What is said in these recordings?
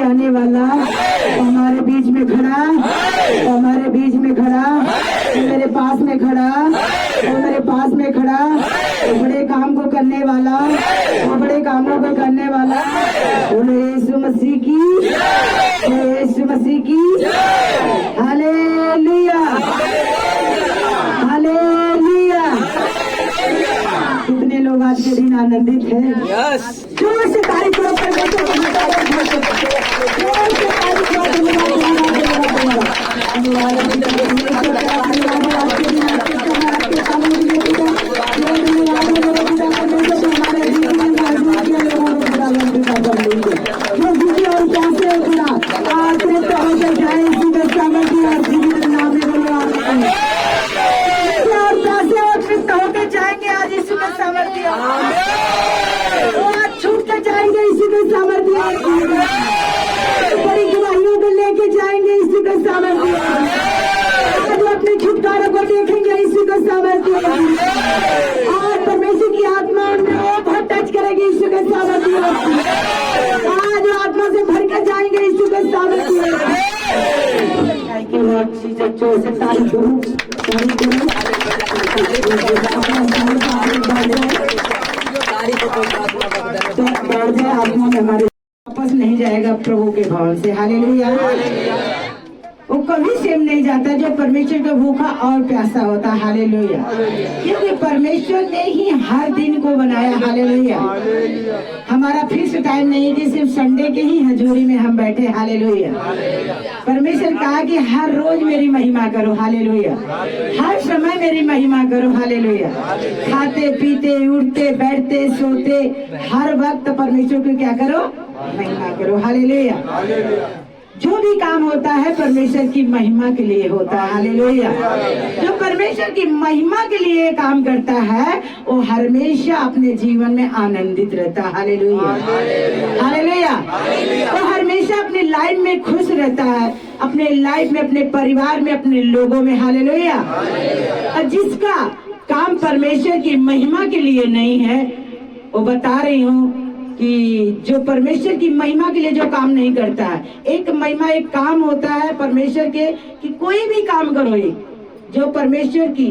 आने वाला हमारे बीच में खड़ा, हमारे बीच में खड़ा, मेरे पास में खड़ा, मेरे पास में खड़ा, बड़े काम को करने वाला, बड़े कामों को करने वाला। बोले यीशु मसीह की, यीशु मसीह की हालेलुया, हालेलुया। कितने लोग आज के दिन आनंदित हैं? जोर से तारीफ करो, छूटते जाएंगे इसी में सामर्थ्य, बड़ी गवाहियों को लेके जाएंगे इसी का सामर्थ्य, जो अपने छुटकारे को देखेंगे इसी का सामर्थ्य, और परमेश्वर की आत्मा में बहुत टच करेगी इसी का सामर्थ्य, आज आत्मा से भर कर जाएंगे इसी का सामर्थ्य। जोर से तारीफ करूं, आत्मा में हमारे वापस नहीं जाएगा प्रभु के भवन से। हालेलुया। वो कभी सेम नहीं जाता जो परमेश्वर का भूखा और प्यासा होता। हालेलुया। क्योंकि परमेश्वर ने ही हर दिन को बनाया। हालेलुया। हमारा फिक्स टाइम नहीं कि सिर्फ संडे के ही हजूरी में हम बैठे। हालेलुया। परमेश्वर कहा कि हर रोज मेरी महिमा करो। हालेलुया। हर समय मेरी महिमा करो। हालेलुया। खाते पीते उठते बैठते सोते हर वक्त परमेश्वर को क्या करो? महिमा करो। हालेलुया। जो भी काम होता है परमेश्वर की महिमा के लिए होता है। हालेलुया। जो परमेश्वर की महिमा के लिए काम करता है वो हमेशा अपने जीवन में आनंदित रहता है। हालेलुया। हालेलुया। वो हमेशा अपने लाइफ में खुश रहता है, अपने लाइफ में, अपने परिवार में, अपने लोगों में। हालेलुया। और जिसका काम परमेश्वर की महिमा के लिए नहीं है, वो बता रही हूँ कि जो परमेश्वर की महिमा के लिए जो काम नहीं करता है, एक महिमा एक काम होता है परमेश्वर के कि कोई भी काम करो, ये जो परमेश्वर की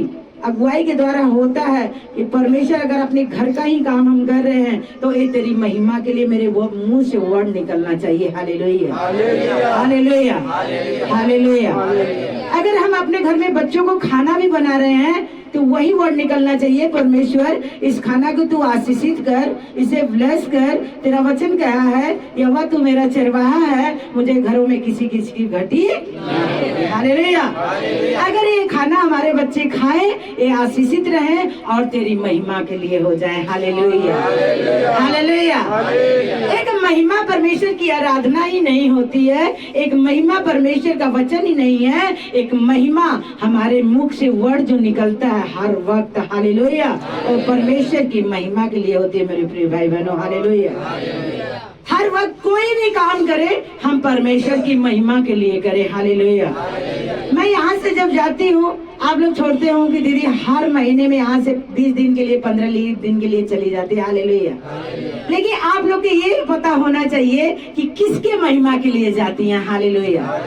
अगुवाई के द्वारा होता है कि परमेश्वर अगर अपने घर का ही काम हम कर रहे हैं तो ये तेरी महिमा के लिए मेरे वो मुंह से वर्ड निकलना चाहिए। हालेलुया। हालेलुया। हालेलुया। अगर हम अपने घर में बच्चों को खाना भी बना रहे हैं तो वही वर्ड निकलना चाहिए, परमेश्वर इस खाना को तू आशीषित कर, इसे ब्लेस कर, तेरा वचन कहा है यहोवा तू मेरा चरवाहा है, मुझे घरों में किसी किसी की घटी। हालेलुया। अगर ये खाना हमारे बच्चे खाएं, ये आशीषित रहे और तेरी महिमा के लिए हो जाए। हालेलुया। हालेलुया। एक महिमा परमेश्वर की आराधना ही नहीं होती है, एक महिमा परमेश्वर का वचन ही नहीं है, एक महिमा हमारे मुख से वर्ड जो निकलता है हर वक्त। हालेलुया। और परमेश्वर की महिमा के लिए होती है मेरे प्रिय भाई बहनों। हालेलुया। हर वक्त कोई भी काम करे हम परमेश्वर की महिमा के लिए करें। हालेलुया। मैं यहाँ से जब जाती हूँ, आप लोग छोड़ते हो कि दीदी हर महीने में यहाँ से 20 दिन के लिए 15 दिन के लिए चली जाती है। हालेलुया। लेकिन आप लोग को ये पता होना चाहिए कि किसके महिमा के लिए जाती हैं। हालेलुया।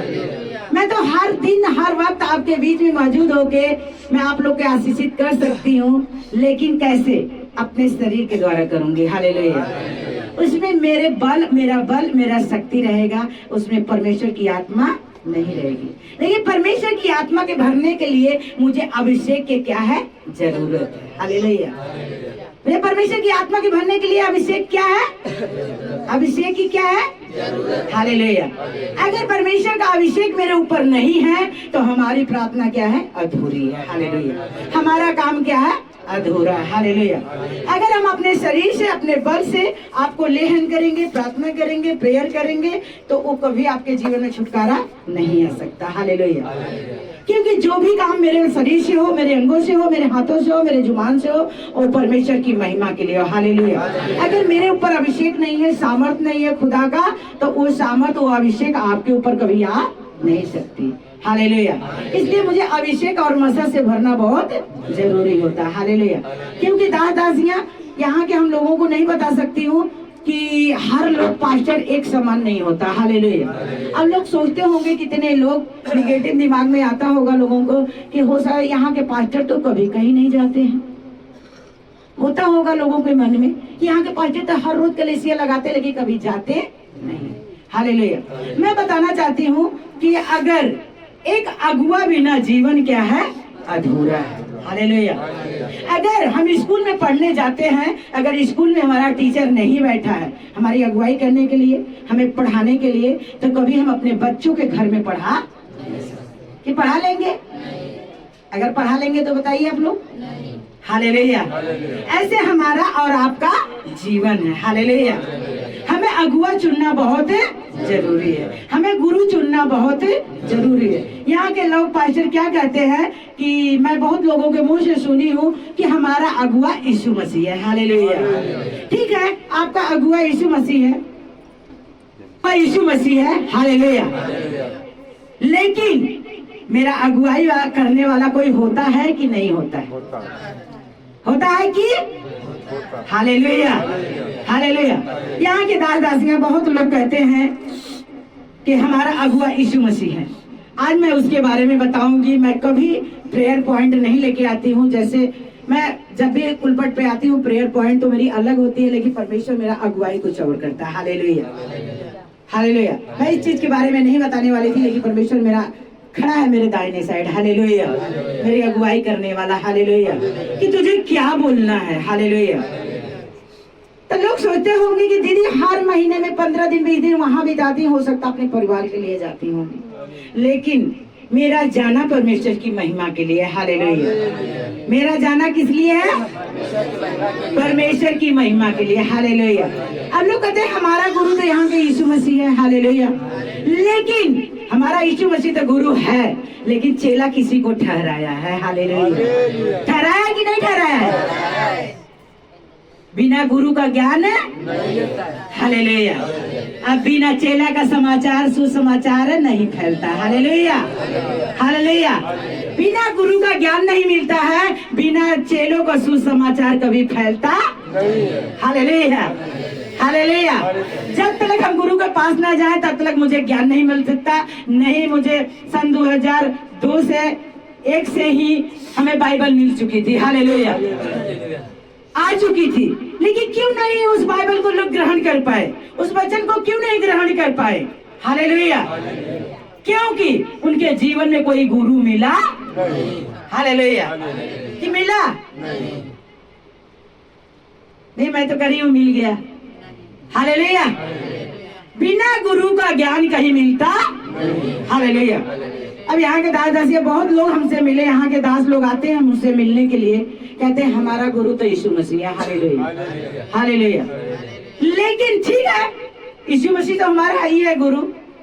मैं तो हर दिन हर वक्त आपके बीच में मौजूद होके मैं आप लोग को आशीषित कर सकती हूँ, लेकिन कैसे? अपने शरीर के द्वारा करूंगी। हालेलुया। उसमें बल मेरा शक्ति रहेगा, उसमें परमेश्वर की आत्मा नहीं रहेगी। लेकिन परमेश्वर की आत्मा के भरने के लिए मुझे अभिषेक के क्या है? जरूरत है। हालेलुया। मुझे परमेश्वर की आत्मा के भरने के लिए अभिषेक क्या है? अभिषेक की क्या है? हालेलुया। अगर परमेश्वर का अभिषेक मेरे ऊपर नहीं है तो हमारी प्रार्थना क्या है? अधूरी है। हालेलुया। हमारा काम क्या है? अधूरा। हालेलुया। अगर हम अपने शरीर से अपने बल से आपको लेहन करेंगे, प्रार्थना करेंगे, प्रेयर करेंगे तो वो कभी आपके जीवन में छुटकारा नहीं आ सकता। हालेलुया। क्योंकि जो भी काम मेरे शरीर से हो, मेरे अंगों से हो, मेरे हाथों से हो, मेरे जुबान से हो, वो परमेश्वर की महिमा के लिए हो। हालेलुया। अगर मेरे ऊपर अभिषेक नहीं है, सामर्थ नहीं है खुदा का, तो वो सामर्थ वो अभिषेक आपके ऊपर कभी आ नहीं सकती। हालेलुया। इसलिए मुझे अभिषेक और मसा से भरना बहुत जरूरी होता है। हालेलुया। क्योंकि दास दासियां यहाँ के हम लोगों को नहीं बता सकती हूँ, कि हर लोग पास्टर एक समान नहीं होता। हालेलुया। अब लोग सोचते होंगे, कितने लोग निगेटिव दिमाग में आता होगा लोगों को कि हो सकता है यहाँ के पास्टर तो कभी कहीं नहीं जाते हैं। होता होगा लोगों के मन में कि यहाँ के पास्टर तो हर रोज कलेसिया लगाते लेकिन कभी जाते नहीं। हालेलुया। मैं बताना चाहती हूँ कि अगर एक अगुआ बिना जीवन क्या है, अधूरा है। हालेलुया। अगर हम स्कूल में पढ़ने जाते हैं, अगर स्कूल में हमारा टीचर नहीं बैठा है हमारी अगुवाई करने के लिए, हमें पढ़ाने के लिए, तो कभी हम अपने बच्चों के घर में पढ़ा लेंगे? अगर पढ़ा लेंगे तो बताइए आप लोग। हालेलुया। ऐसे हमारा और आपका जीवन है। हालेलुया। हमें अगुआ चुनना बहुत जरूरी है, हमें गुरु चुनना बहुत जरूरी है। यहाँ के लोग पास्टर क्या कहते हैं कि मैं बहुत लोगों के मुंह से सुनी हूँ कि हमारा अगुआ यीशु मसीह है। हालेलुया। ठीक है, आपका अगुआ यीशु मसीह है, यीशु मसीह है। हालेलुया। लेकिन मेरा अगुवाई करने वाला कोई होता है कि नहीं होता है? होता है कि? हालेलुया। हालेलुया। यहाँ के दास दासियां बहुत लोग कहते हैं कि हमारा अगुआ यीशु मसीह है। आज मैं उसके बारे में बताऊंगी। मैं कभी प्रेयर पॉइंट नहीं लेके आती हूँ। जैसे मैं जब भी पुलपट पे आती हूँ, प्रेयर पॉइंट तो मेरी अलग होती है, लेकिन परमेश्वर मेरा अगुवाई कुछ और करता है। हालेलुया। हालेलुया। मैं इस चीज के बारे में नहीं बताने वाली थी, लेकिन परमेश्वर मेरा खड़ा है मेरे दाहिने साइड। हालेलुया। मेरी अगुवाई करने वाला। हालेलुया। कि तुझे क्या बोलना है। हालेलुया। तो लोग सोचते होंगे कि दीदी हर महीने में 15 दिन 20 दिन वहां भी जाती, हो सकता अपने परिवार के लिए जाती होंगी, लेकिन मेरा जाना परमेश्वर की महिमा के लिए। हालेलुया। मेरा जाना किस लिए है? परमेश्वर की महिमा के लिए। हालेलुया। अब लोग कहते हैं हमारा गुरु तो यहाँ के यीशु मसीह है। हालेलुया। लेकिन हमारा यीशु मसीह तो गुरु है, लेकिन चेला किसी को ठहराया है। हालेलुया। ठहराया कि नहीं ठहराया है? बिना गुरु का ज्ञान नहीं होता है। हालेलुया। अब बिना चेला का समाचार सुसमाचार नहीं फैलता। हालेलुया। हालेलुया। बिना गुरु का ज्ञान नहीं मिलता है, बिना चेलों का सुसमाचार कभी फैलता नहीं। हालेलुया। हालेलुया। जब तक हम गुरु के पास ना जाए तब तक मुझे ज्ञान नहीं मिल सकता। नहीं, मुझे सन 2002 से 1 से ही हमें बाइबल मिल चुकी थी। हालेलुया। आ चुकी थी, लेकिन क्यों नहीं उस बाइबल को लोग ग्रहण कर पाए? उस वचन को क्यों नहीं ग्रहण कर पाए? हालेलुया। क्योंकि उनके जीवन में कोई गुरु मिला नहीं। हालेलुया। कि मिला नहीं? मैं तो करी हूँ, मिल गया। हालेलुया। बिना गुरु का ज्ञान कहीं मिलता। हालेलुया। अब यहाँ के दास दासिया बहुत लोग हमसे मिले, यहाँ के दास लोग आते हैं मुझसे मिलने के लिए, कहते हैं हमारा गुरु तो यीशु मसीह है। हालेलुया। हालेलुया। लेकिन ठीक है, यीशु मसीह तो हमारा ही है गुरु,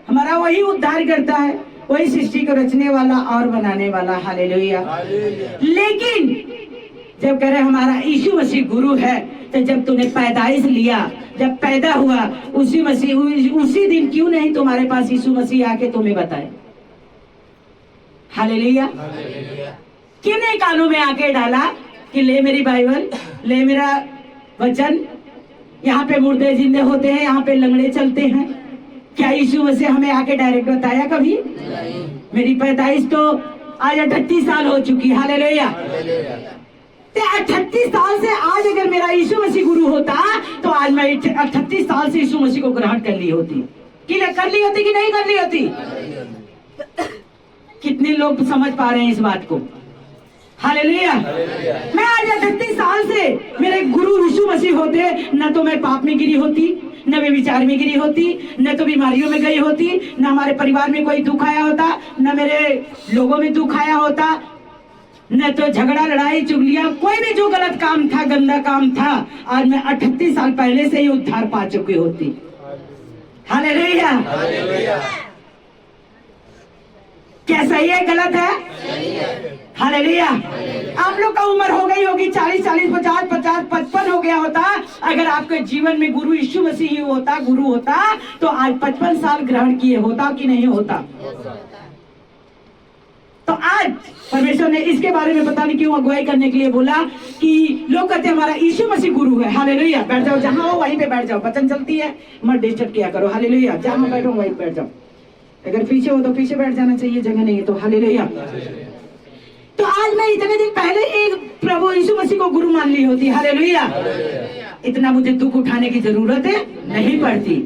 हमारा वही उद्धार करता है, वही सृष्टि को रचने वाला और बनाने वाला। हालेलुया। लेकिन जब कह रहे हमारा यीशु मसीह गुरु है, तो जब तूने पैदाइश लिया, जब पैदा हुआ, उसी दिन क्यों नहीं तुम्हारे पास यीशु मसीह आके तुम्हें बताए? हालेलुया। क्यों नहीं कानों में आके डाला कि ले मेरी बाइबल, ले मेरा वचन, यहाँ पे मुर्दे जिंदे होते हैं, यहाँ पे लंगड़े चलते हैं? क्या यीशु मसीह हमें आके डायरेक्ट बताया कभी? मेरी पैदाइश तो आज 38 साल हो चुकी। हालेलुया। 38 साल से आज अगर मेरा यीशु मसीह गुरु होता तो आज मैं 38 साल से यीशु मसीह को ग्रहण कर ली होती। कर ली होती कि नहीं कर ली होती? कितने लोग समझ पा रहे हैं इस बात को? हालेलुया। मैं आज 38 साल से मेरे गुरु यीशु मसीह होते, न तो मैं पाप में गिरी होती, न मैं विचार में गिरी होती, न तो बीमारियों में गई होती, न हमारे परिवार में कोई दुख आया होता, न मेरे लोगों में दुख आया होता, न तो झगड़ा लड़ाई चुगलियां, कोई भी जो गलत काम था, गंदा काम था, आज मैं 38 साल पहले से ही उद्धार पा चुकी होती। हालेलुया। क्या सही है गलत है? हालेलुया। आप लोग का उम्र हो गई होगी 40, 50, 55 हो गया होता, अगर आपके जीवन में गुरु यीशु मसीह ही होता, गुरु होता, तो आज 55 साल ग्रहण किए होता कि नहीं होता? तो आज परमेश्वर ने इसके बारे में पता नहीं क्यों अगुवाई करने के लिए बोला कि लोग कहते हैं हमारा यीशु मसीह गुरु है। हालेलुया। बैठ जाओ, जहां हो वहीं पे बैठ जाओ, वचन चलती है, मत डिस्टर्ब किया करो। हालेलुया। जहां बैठो वहीं बैठ जाओ, अगर पीछे हो तो पीछे बैठ जाना चाहिए, जगह नहीं है तो। हालेलुया। तो आज मैं इतने दिन पहले एक प्रभु यीशु मसीह को गुरु मान ली होती। हालेलुया। इतना मुझे दुख उठाने की जरूरत नहीं पड़ती,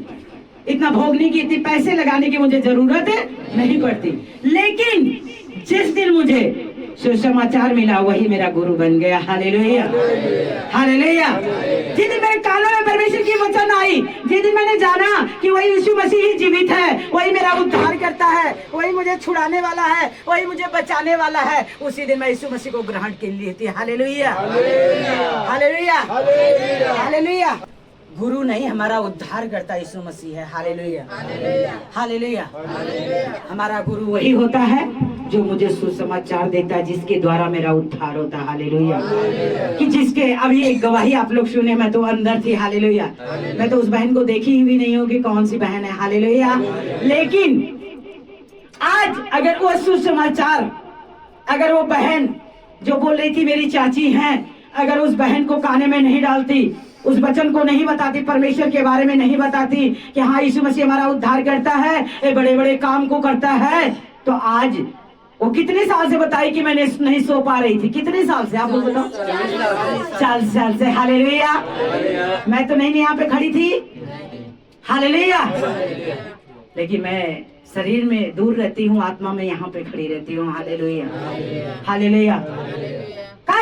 इतना भोगने की, इतने पैसे लगाने की मुझे जरूरत नहीं पड़ती। लेकिन जिस दिन मुझे सुसमाचार मिला वही मेरा गुरु बन गया। हालेलुया। हालेलुया। जिस दिन मेरे कानों में परमेश्वर की वचन आई, जिस दिन मैंने जाना कि वही यीशु मसीह ही जीवित है, वही मेरा उद्धार करता है, वही मुझे छुड़ाने वाला है, वही मुझे बचाने वाला है, उसी दिन मैं यीशु मसीह को ग्रहण कर ली थी। हालेलुया। हालेलुया। हालेलुया। गुरु नहीं, हमारा उद्धार करता यीशु मसीह है। हालेलुया। हालेलुया। हमारा गुरु वही होता है जो मुझे सुसमाचार देता है, जिसके द्वारा मेरा उद्धार होता है। हालेलुया। कि जिसके अभी एक गवाही आप लोग सुने, मैं तो अंदर थी। हालेलुया। मैं तो उस बहन को देखी भी नहीं होगी कौन सी बहन है। हालेलुया। लेकिन आज अगर वो सुसमाचार, अगर वो बहन जो बोल रही थी मेरी चाची है, अगर उस बहन को काने में नहीं डालती, उस वचन को नहीं बताती, परमेश्वर के बारे में नहीं बताती कि हाँ यीशु मसीह हमारा उद्धार करता है, ये बड़े बड़े काम को करता है, तो आज वो कितने साल से बताई कि मैंने नहीं सो पा रही थी। कितने साल से आप लोग बताओ? 40 साल से। हालेलुया। मैं तो नहीं यहाँ पे खड़ी थी। हालेलुया। लेकिन मैं शरीर में दूर रहती हूँ, आत्मा में यहाँ पे खड़ी रहती हूँ। हालेलुया। हालेलुया।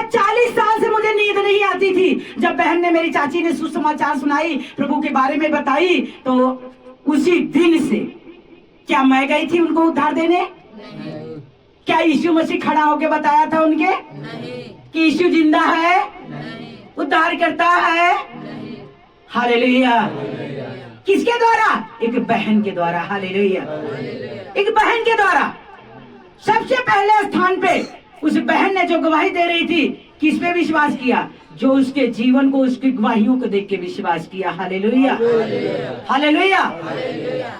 40 साल से मुझे नींद नहीं आती थी। जब बहन ने, मेरी चाची ने सुसमाचार सुनाई, प्रभु के बारे में बताई, तो उसी दिन से क्या मैं गई थी उनको उद्धार देने? नहीं। क्या यीशु मसीह खड़ा होके बताया था उनके? नहीं। कि यीशु जिंदा है? नहीं। उद्धार करता है? नहीं। हालेलुया। किसके द्वारा? एक बहन के द्वारा। हालेलुया। एक बहन के द्वारा। सबसे पहले स्थान पे उस बहन ने जो गवाही दे रही थी, किस पे विश्वास किया? जो उसके जीवन को, उसकी गवाहियों को देख के विश्वास किया। हालेलुया। हालेलुया।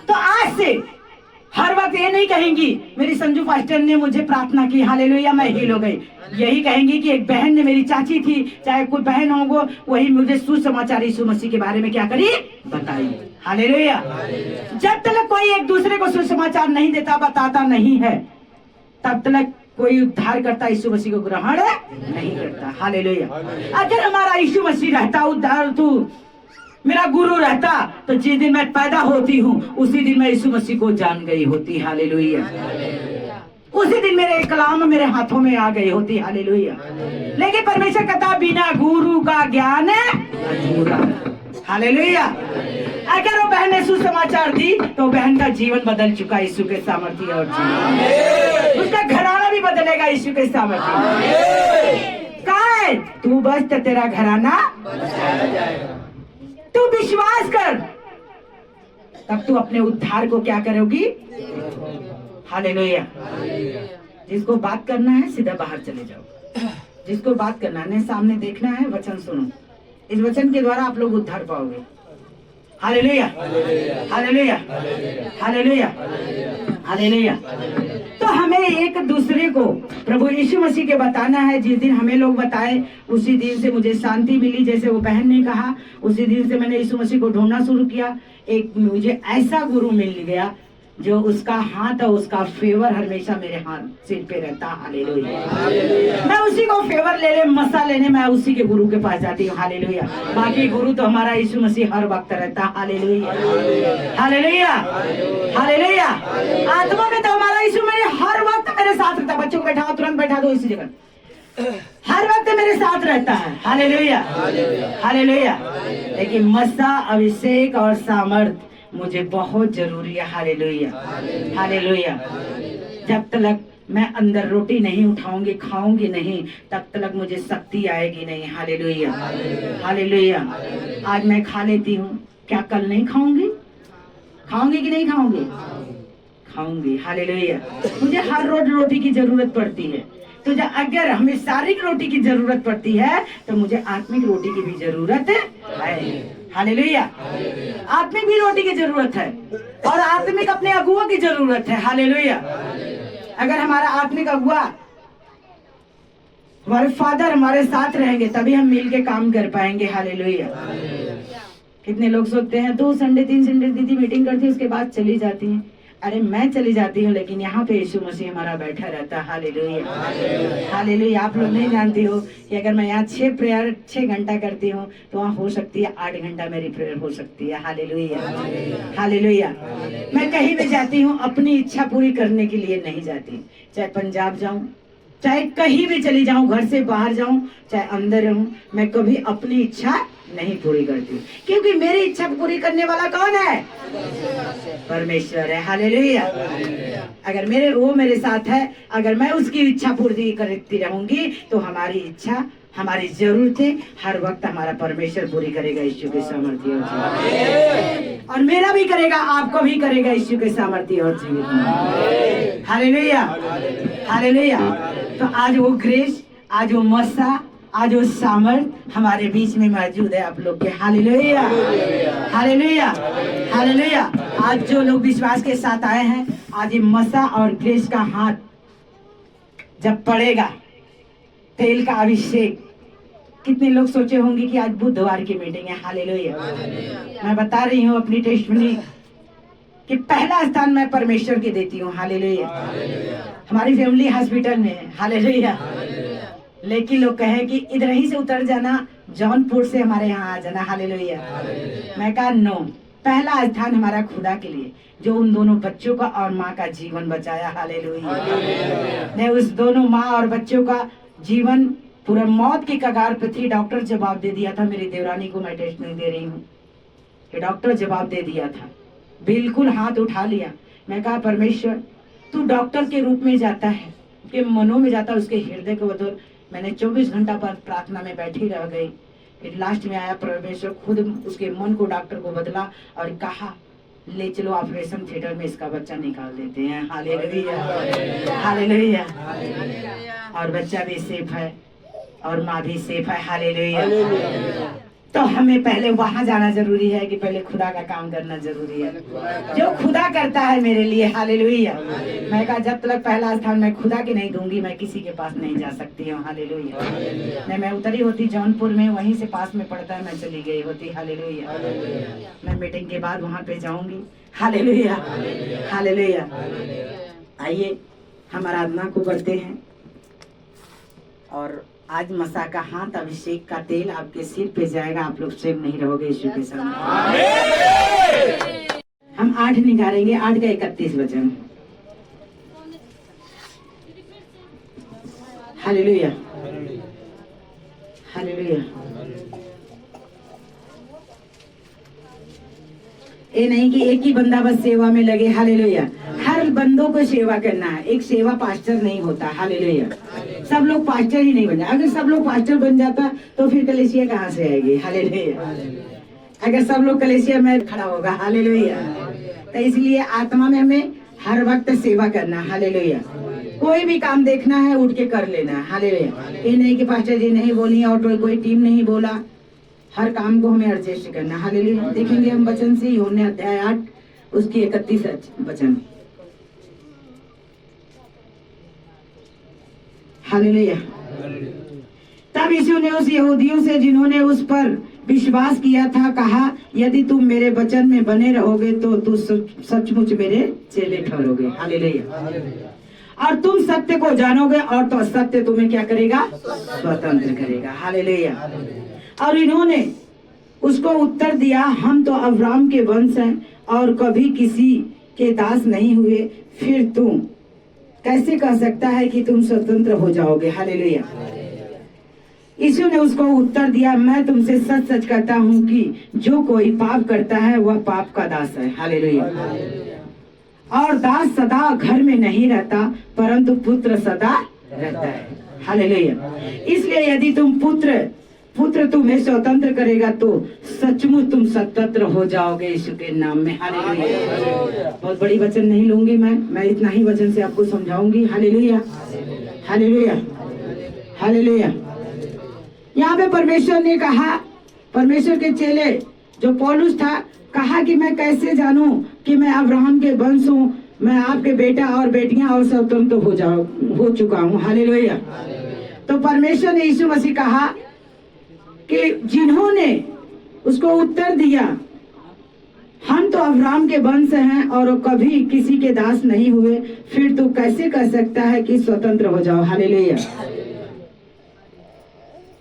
तो आज से हर वक्त ये नहीं कहेंगी मेरी संजू पास्टर ने मुझे प्रार्थना की, हालेलुया मैं हील हो गई। यही कहेंगी कि एक बहन ने, मेरी चाची थी, चाहे कोई बहन होगो, वही मुझे सुसमाचार यीशु मसीह के बारे में क्या करी? बताई। हालेलुया। जब तक कोई एक दूसरे को सुसमाचार नहीं देता, बताता नहीं है, तब तक कोई उद्धार करता यीशु मसीह को ग्रहण नहीं करता। हालेलुया। अगर हमारा यीशु मसीह रहता, उद्धार तू मेरा गुरु रहता, तो जिस दिन मैं पैदा होती हूँ उसी दिन मैं यीशु मसीह को जान गई होती। हालेलुया। उसी दिन मेरे कलाम मेरे हाथों में आ गई होती। हालेलुया। लेकिन परमेश्वर कहता बिना गुरु का ज्ञान अधूरा। हालेलुया। अगर वो बहन ने सुसमाचार दी तो बहन का जीवन बदल चुका यीशु के सामर्थ्य और जीवन, उसका घराना भी बदलेगा यीशु के सामर्थ्य। कहाँ है तू? बस तो तेरा घराना तू विश्वास कर, तब तू अपने उद्धार को क्या करोगी? हालेलुया। जिसको बात करना है सीधा बाहर चले जाओ, जिसको बात करना है सामने देखना है, वचन सुनो। इस वचन के द्वारा आप लोग उद्धार पाओगे। हालेलुया। हालेलुया। हालेलुया। हालेलुया। तो हमें एक दूसरे को प्रभु यीशु मसीह के बताना है। जिस दिन हमें लोग बताए उसी दिन से मुझे शांति मिली। जैसे वो बहन ने कहा, उसी दिन से मैंने यीशु मसीह को ढूंढना शुरू किया। एक मुझे ऐसा गुरु मिल गया जो उसका हाथ और उसका फेवर हमेशा मेरे हाथ सिर पे रहता। हालेलुया। मैं उसी को फेवर ले मसा लेने मैं उसी के गुरु के पास जाती हूँ। हालेलुया। बाकी गुरु तो हमारा यीशु मसीह हर वक्त रहता। हालेलुया। हालेलुया। हालेलुया। आत्मा में तो हमारा यीशु मसीह हर वक्त मेरे साथ रहता। बच्चों को बैठाओ, तुरंत बैठा दो इसी जगह, हर वक्त मेरे साथ रहता है। हालेलुया। हालेलुया। लेकिन मसा, अभिषेक और सामर्थ मुझे बहुत जरूरी है। हालेलुया। हालेलुया। जब तक मैं अंदर रोटी नहीं उठाऊंगी, खाऊंगी नहीं, तब तक मुझे शक्ति आएगी नहीं। हालेलुया। हालेलुया। आज मैं खा लेती हूँ, क्या कल नहीं खाऊंगी? खाऊंगी कि नहीं खाऊंगी? खाऊंगी। हालेलुया। मुझे हर रोज रोटी की जरूरत पड़ती है। तो अगर हमें शारीरिक रोटी की जरूरत पड़ती है तो मुझे आत्मिक रोटी की भी जरूरत है। हालेलुया। आत्मिक भी रोटी की जरूरत है और आत्मिक अपने अगुओं की जरूरत है। हालेलुया। अगर हमारा आत्मिक अगुआ, हमारे फादर हमारे साथ रहेंगे तभी हम मिल के काम कर पाएंगे। हालेलुया। कितने लोग सोचते हैं 2 संडे 3 संडे दीदी मीटिंग करती है उसके बाद चली जाती हैं। अरे मैं चली जाती हूँ लेकिन यहाँ पे यीशु मसीह हमारा बैठा रहता है। हालेलुया। हालेलुया। आप लोग नहीं जानती हो कि अगर मैं यहाँ 6 घंटा करती हूँ तो वहाँ हो सकती है 8 घंटा मेरी प्रेयर हो सकती है। हालेलुया। हालेलुया। मैं कहीं भी जाती हूँ अपनी इच्छा पूरी करने के लिए नहीं जाती, चाहे पंजाब जाऊँ, चाहे कहीं भी चली जाऊं, घर से बाहर जाऊं, चाहे अंदर रहूं, मैं कभी अपनी इच्छा नहीं पूरी करती, क्योंकि मेरी इच्छा पूरी करने वाला कौन है? परमेश्वर है। हालेलुया। अगर वो मेरे साथ है, अगर मैं उसकी इच्छा पूरी करती रहूंगी तो हमारी इच्छा, हमारी जरूरतें हर वक्त हमारा परमेश्वर पूरी करेगा। यीशु के सामर्थ्य और मेरा भी करेगा, आपको भी करेगा यीशु के सामर्थ्य और जीवित। हालेलुया। हालेलुया। तो आज वो ग्रेस, आज वो मसा, आज वो सामर्थ हमारे बीच में मौजूद है आप लोग के। हालेलुया। हालेलुया। हालेलुया। आज जो लोग विश्वास के साथ आए हैं, आज ये मसा और ग्रेस का हाथ जब पड़ेगा, तेल का अभिषेक, कितने लोग सोचे होंगे कि आज बुधवार की मीटिंग है। हालेलुया। मैं बता रही हूँ अपनी टेस्टमनी कि पहला स्थान मैं परमेश्वर के देती हूँ। हालेलुया। हमारी फैमिली हॉस्पिटल में है। हालेलुया। लेकिन लोग कहे कि इधर ही से उतर जाना, जौनपुर से हमारे यहाँ आ जाना। हालेलुया। मैं कहा नो, पहला स्थान हमारा खुदा के लिए, जो उन दोनों बच्चों का और माँ का जीवन बचाया। हालेलुया। ने उस दोनों माँ और बच्चों का जीवन पूरा मौत की कगार पे थी, डॉक्टर जवाब दे दिया था। मेरी देवरानी को मैं टेस्ट नहीं दे रही हूँ कि डॉक्टर जवाब दे दिया था, बिल्कुल हाथ उठा लिया। मैं कहा परमेश्वर तू डॉक्टर के रूप में जाता है, के मनों में जाता है, उसके हृदय को बदल। मैंने 24 घंटा पर प्रार्थना में बैठी रह गई। फिर लास्ट में आया परमेश्वर खुद उसके मन को, डॉक्टर को बदला और कहा ले चलो ऑपरेशन थिएटर में इसका बच्चा निकाल देते हैं। हालेलुया। हालेलुया। और बच्चा भी सेफ है और माँ भी सेफ है। हालेलुया। तो हमें पहले वहां जाना जरूरी है कि पहले खुदा का काम करना जरूरी है, जो खुदा करता है मेरे लिए। हालेलुया। मैं कहा जब तक पहला स्थान मैं खुदा के नहीं दूंगी, मैं किसी के पास नहीं जा सकती हूँ। हालेलुया। नहीं, मैं उतरी होती जौनपुर में, वहीं से पास में पड़ता है, मैं चली गई होती। हालेलुया। मैं मीटिंग के बाद वहां पे जाऊंगी। हालेलुया। हालेलुया। आइए हम आराधना को करते हैं। और आज मसा का हाथ, अभिषेक का तेल आपके सिर पे जाएगा। आप लोग सेव नहीं रहोगे यीशु के सामने। हम 8 निकालेंगे, 8 का 31 वचन। हालेलुया। हालेलुया। ये नहीं कि एक ही बंदा बस सेवा में लगे। हालेलुया। हर बंदों को सेवा करना है। एक सेवा पास्टर नहीं होता। हालेलुया। सब लोग पास्टर ही नहीं बन जाते। अगर सब लोग पास्टर बन जाता तो फिर कलीसिया कहाँ से आएगी? हालेलुया। अगर सब लोग कलीसिया में खड़ा होगा। हालेलुया। तो इसलिए आत्मा में हमें हर वक्त सेवा करना। हालेलुया। कोई भी काम देखना है उठ के कर लेना। हालेलुया। ये नहीं कि पास्टर जी नहीं बोली और कोई टीम नहीं बोला, हर काम को हमें एडजस्ट करना। हालेलुया। देखेंगे हम वचन से, यूहन्ना अध्याय 8 उसकी 31 वचन। हालेलुया। तब यीशु ने उस यहूदियों से जिन्होंने उस पर विश्वास किया था कहा, यदि तुम मेरे वचन में बने रहोगे तो तुम सचमुच मेरे चेले ठहरोगे। हालेलुया। और तुम सत्य को जानोगे और तो सत्य तुम्हें क्या करेगा? स्वतंत्र करेगा। हालेलुया। और इन्होंने उसको उत्तर दिया, हम तो अब्राहम के वंश हैं और कभी किसी के दास नहीं हुए, फिर तुम कैसे कह सकता है कि तुम स्वतंत्र हो जाओगे? हालेलुया। यीशु ने उसको उत्तर दिया, मैं तुमसे सच सच कहता हूँ कि जो कोई पाप करता है वह पाप का दास है। हालेलुया। और दास सदा घर में नहीं रहता, परंतु पुत्र सदा रहता है। हालेलुया। इसलिए यदि तुम पुत्र तुम्हें स्वतंत्र करेगा तो सचमुच तुम स्वतंत्र हो जाओगे यीशु के नाम में। हालेलुया। बहुत बड़ी वचन नहीं लूंगी मैं इतना ही वचन से आपको समझाऊंगी। हालेलुया। हालेलुया। हालेलुया। यहाँ पे परमेश्वर ने कहा, परमेश्वर के चेले जो पौलुस था, कहा कि मैं कैसे जानूं कि मैं अब्राहम के वंश हूँ, मैं आपके बेटा और बेटियां और स्वतंत्र हो चुका हूँ। हालेलुया। तो परमेश्वर ने यीशु मसीह कहा कि जिन्होंने उसको उत्तर दिया, हम तो अब्राहम के वंश हैं और कभी किसी के दास नहीं हुए, फिर तो कैसे कह सकता है कि स्वतंत्र हो जाओ। हालेलुया।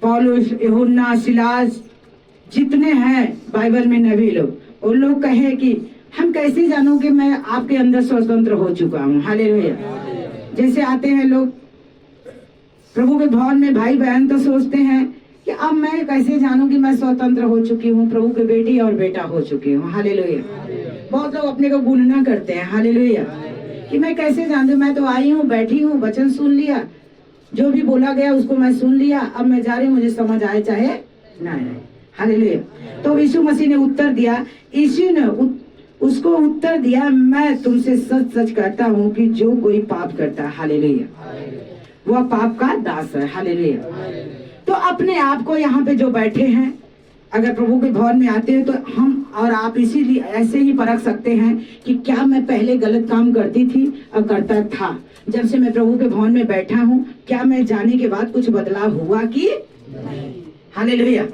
पौलुस, यूहन्ना, सिलास, जितने हैं बाइबल में नबी लोग, उन लोग कहे कि हम कैसे जानूं कि मैं आपके अंदर स्वतंत्र हो चुका हूँ। हालेलुया। जैसे आते हैं लोग प्रभु के भवन में, भाई बहन तो सोचते हैं कि अब मैं कैसे जानूं कि मैं स्वतंत्र हो चुकी हूँ, प्रभु के बेटी और बेटा हो चुकी हूँ। हालेलुया। बहुत लोग अपने को गुणना करते हैं। हालेलुया। कि मैं कैसे जानूं, मैं तो आई हूँ, बैठी हूँ, वचन सुन लिया, जो भी बोला गया उसको मैं सुन लिया, अब मैं जा रही हूँ, मुझे समझ आए चाहे ना आए। हालेलुया। तो यीशु मसीह ने उत्तर दिया, यीशु ने उसको उत्तर दिया, मैं तुमसे सच सच कहता हूँ कि जो कोई पाप करता है, हालेलुया, वह पाप का दास है। हालेलुया। तो अपने आप को यहाँ पे जो बैठे हैं, अगर प्रभु के भवन में आते हैं तो हम और आप इसीलिए ऐसे ही परख सकते हैं कि क्या मैं पहले गलत काम करती थी और करता था, जब से मैं प्रभु के भवन में बैठा हूँ क्या मैं जाने के बाद कुछ बदलाव हुआ कि नहीं। हालेलुया।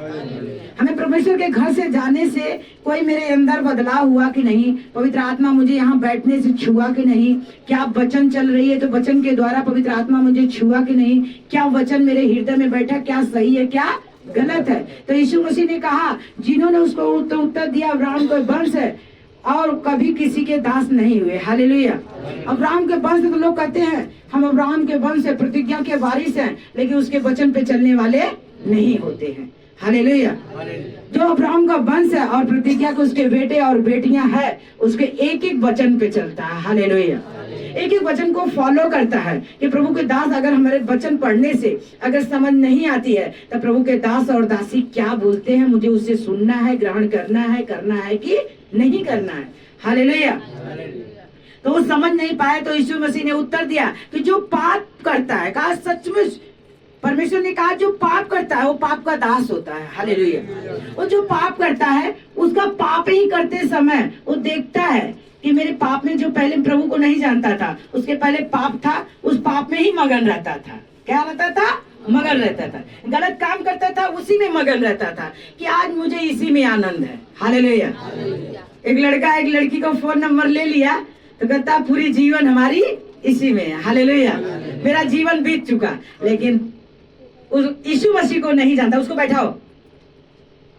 हमें परमेश्वर के घर से जाने से कोई मेरे अंदर बदलाव हुआ कि नहीं, पवित्र आत्मा मुझे यहाँ बैठने से छुआ कि नहीं, क्या वचन चल रही है तो वचन के द्वारा पवित्र आत्मा मुझे छुआ कि नहीं, क्या वचन मेरे हृदय में बैठा, क्या सही है क्या गलत है। तो यीशु मसीह ने कहा, जिन्होंने उसको उत्तर दिया, अब्राहम का वंश है और कभी किसी के दास नहीं हुए। हालेलुया। अब्राहम के वंश तो लोग कहते हैं हम अब्राहम के वंश है, प्रतिज्ञा के वारिस हैं, लेकिन उसके वचन पे चलने वाले नहीं होते हैं। हालेलुया। जो अब्राहम का वंश है और प्रतिज्ञा के उसके बेटे और बेटियां हैं, उसके एक एक वचन पे चलता है। हालेलुया। एक एक वचन को फॉलो करता है कि प्रभु के दास अगर हमारे वचन पढ़ने से अगर समझ नहीं आती है तो प्रभु के दास और दासी क्या बोलते हैं, मुझे उसे सुनना है, ग्रहण करना है कि नहीं करना है। हालेलुया। तो वो समझ नहीं पाए तो यीशु मसीह ने उत्तर दिया कि जो पाप करता है, कहा सचमुच परमेश्वर ने कहा जो पाप करता है वो पाप का दास होता है। हालेलुया। वो जो पाप करता है उसका पाप ही करते समय वो देखता है कि मेरे पाप में, जो पहले प्रभु को नहीं जानता था उसके पहले पाप था, उस पाप में ही मगन रहता था। क्या रहता था? मगन रहता था, गलत काम करता था, उसी में मगन रहता था कि आज मुझे इसी में आनंद है। हालेलुया। एक लड़का एक लड़की का फोन नंबर ले लिया तो कहता पूरी जीवन हमारी इसी में है। हालेलुया। मेरा जीवन बीत चुका, लेकिन उस यीशु मसीह को नहीं जानता। उसको बैठाओ,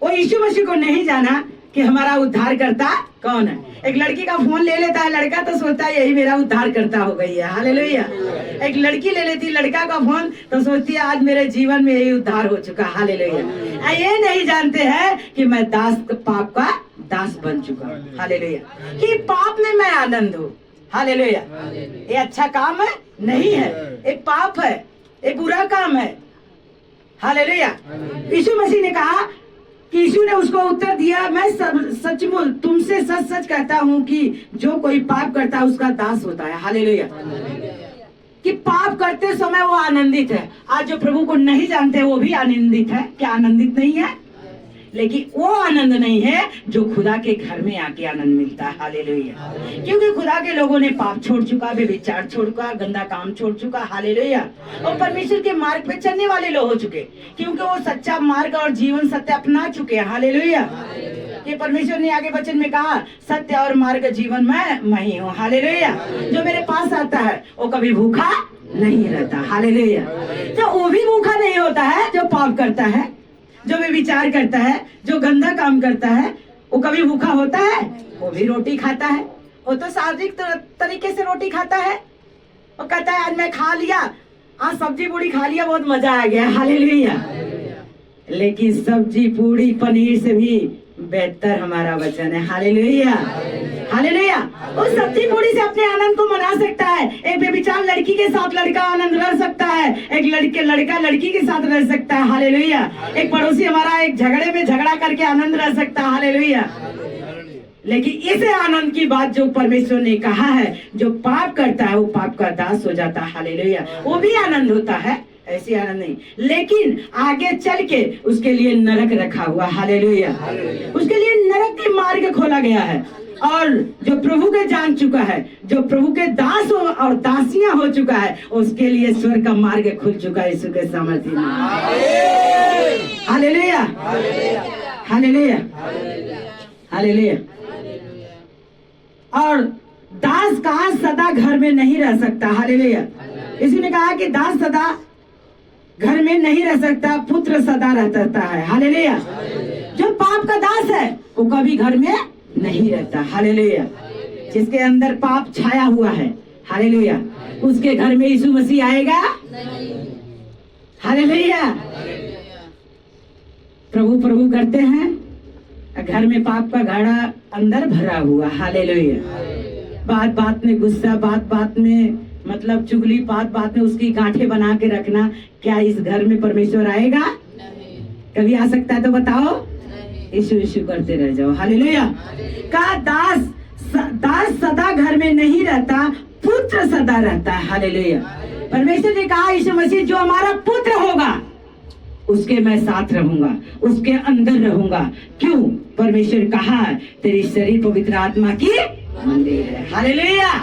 वो यीशु मसीह को नहीं जाना कि हमारा उद्धार करता कौन है। एक लड़की का फोन ले लेता है लड़का तो सोचता है यही मेरा उद्धार करता हो गई है। हालेलुया। एक लड़की ले लेती लड़का का फोन तो सोचती है आज मेरे जीवन में यही उद्धार हो चुका। हालेलुया। ये नहीं जानते हैं कि मैं पाप का दास बन चुका हूँ। हालेलुया। कि पाप में मैं आनंद हूँ। हालेलुया। ये अच्छा काम है नहीं है, एक पाप है, एक बुरा काम है। हालेलुया। यीशु मसीह ने कहा कि यीशु ने उसको उत्तर दिया, मैं सचमुच तुमसे सच सच कहता हूँ कि जो कोई पाप करता है उसका दास होता है। हालेलुया। कि पाप करते समय वो आनंदित है। आज जो प्रभु को नहीं जानते वो भी आनंदित है। क्या आनंदित नहीं है? लेकिन वो आनंद नहीं है जो खुदा के घर में आके आनंद मिलता है। हालेलुया। क्योंकि खुदा के लोगों ने पाप छोड़ चुका, व्यभिचार छोड़ चुका, गंदा काम छोड़ चुका। हालेलुया। और परमेश्वर के मार्ग पे चलने वाले लोग हो चुके, क्योंकि वो सच्चा मार्ग और जीवन सत्य अपना चुके हैं। हालेलुया। कि परमेश्वर ने आगे वचन में कहा सत्य और मार्ग जीवन मैं ही हूँ। हालेलुया। जो मेरे पास आता है वो कभी भूखा नहीं रहता। हालेलुया। तो वो भी भूखा नहीं होता है जो पाप करता है, जो भी विचार करता है, जो गंदा काम करता है, वो कभी भूखा होता है? वो भी रोटी खाता है। वो तो शारीरिक तरीके से रोटी खाता है। वो कहता है आज मैं खा लिया, आज सब्जी पूड़ी खा लिया, बहुत मजा आ गया। हालेलुया। लेकिन सब्जी पूड़ी पनीर से भी बेहतर हमारा वचन है। हालेलुया। हालेलुया। उस सब्जी पूड़ी से अपने आनंद को मना सकता है। एक बेविचार लड़की के साथ लड़का आनंद रह सकता है, एक लड़का लड़की के साथ रह सकता है। हालेलुया। एक पड़ोसी हमारा एक झगड़े में झगड़ा करके आनंद रह सकता है। हालेलुया। लेकिन इस आनंद की बात जो परमेश्वर ने कहा है, जो पाप करता है वो पाप का दास हो जाता है। हालेलुया। वो भी आनंद होता है, ऐसी आनंद नहीं, लेकिन आगे चल के उसके लिए नरक रखा हुआ। हालेलुया। उसके लिए नरक के मार्ग खोला गया है। और जो प्रभु के जान चुका है, जो प्रभु के दास और दासियां हो चुका है, उसके लिए स्वर्ग का मार्ग खुल चुका है यीशु के सामर्थ्य में। Hallelujah, hallelujah, hallelujah. और दास का सदा घर में नहीं रह सकता। हालेलुया। इसी ने कहा कि दास सदा घर में नहीं रह सकता, पुत्र सदा रहता है। हालेलुया। जो पाप का दास है वो कभी घर में नहीं रहता। हालेलुया। जिसके अंदर पाप छाया हुआ है, हालेलुया, उसके घर में यीशु मसीह आएगा। हालेलुया। प्रभु प्रभु करते हैं, घर में पाप का घड़ा अंदर भरा हुआ। हालेलुया। बात बात में गुस्सा, बात बात में मतलब चुगली, बात बात में उसकी गांठें बना के रखना। क्या इस घर में परमेश्वर आएगा? कभी आ सकता है तो बताओ। यीशु यीशु करते रह जाओ। हालेलुया। का दास सदा घर में नहीं रहता, पुत्र सदा रहता है। हालेलुया। परमेश्वर ने कहा यीशु मसीह जो हमारा पुत्र होगा उसके मैं साथ रहूंगा, उसके अंदर रहूंगा। क्यों? परमेश्वर कहा तेरी शरीर पवित्र आत्मा की मंदिर है। हालेलुया।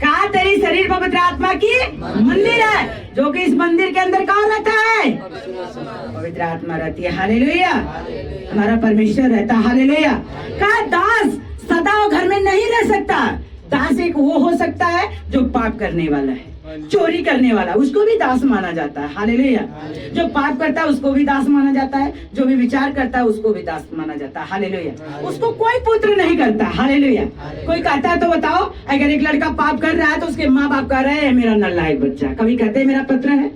कहा तेरी शरीर पवित्र आत्मा की मंदिर है, जो कि इस मंदिर के अंदर कौन रहता है? पवित्र आत्मा रहती है। हालेलुया। हमारा परमेश्वर रहता है। हालेलुया। कहा दास सदा घर में नहीं रह सकता। दास एक वो हो सकता है जो पाप करने वाला है, चोरी करने वाला, उसको भी दास माना जाता है। हालेलुया। जो पाप करता है उसको भी दास माना जाता है, जो भी विचार करता है उसको भी दास माना जाता है। हालेलुया। उसको कोई पुत्र नहीं करता। हालेलुया। कोई कहता है तो बताओ, अगर एक लड़का पाप कर रहा है तो उसके माँ बाप कह रहे हैं मेरा नालायक बच्चा। कभी कहते हैं मेरा पुत्र है,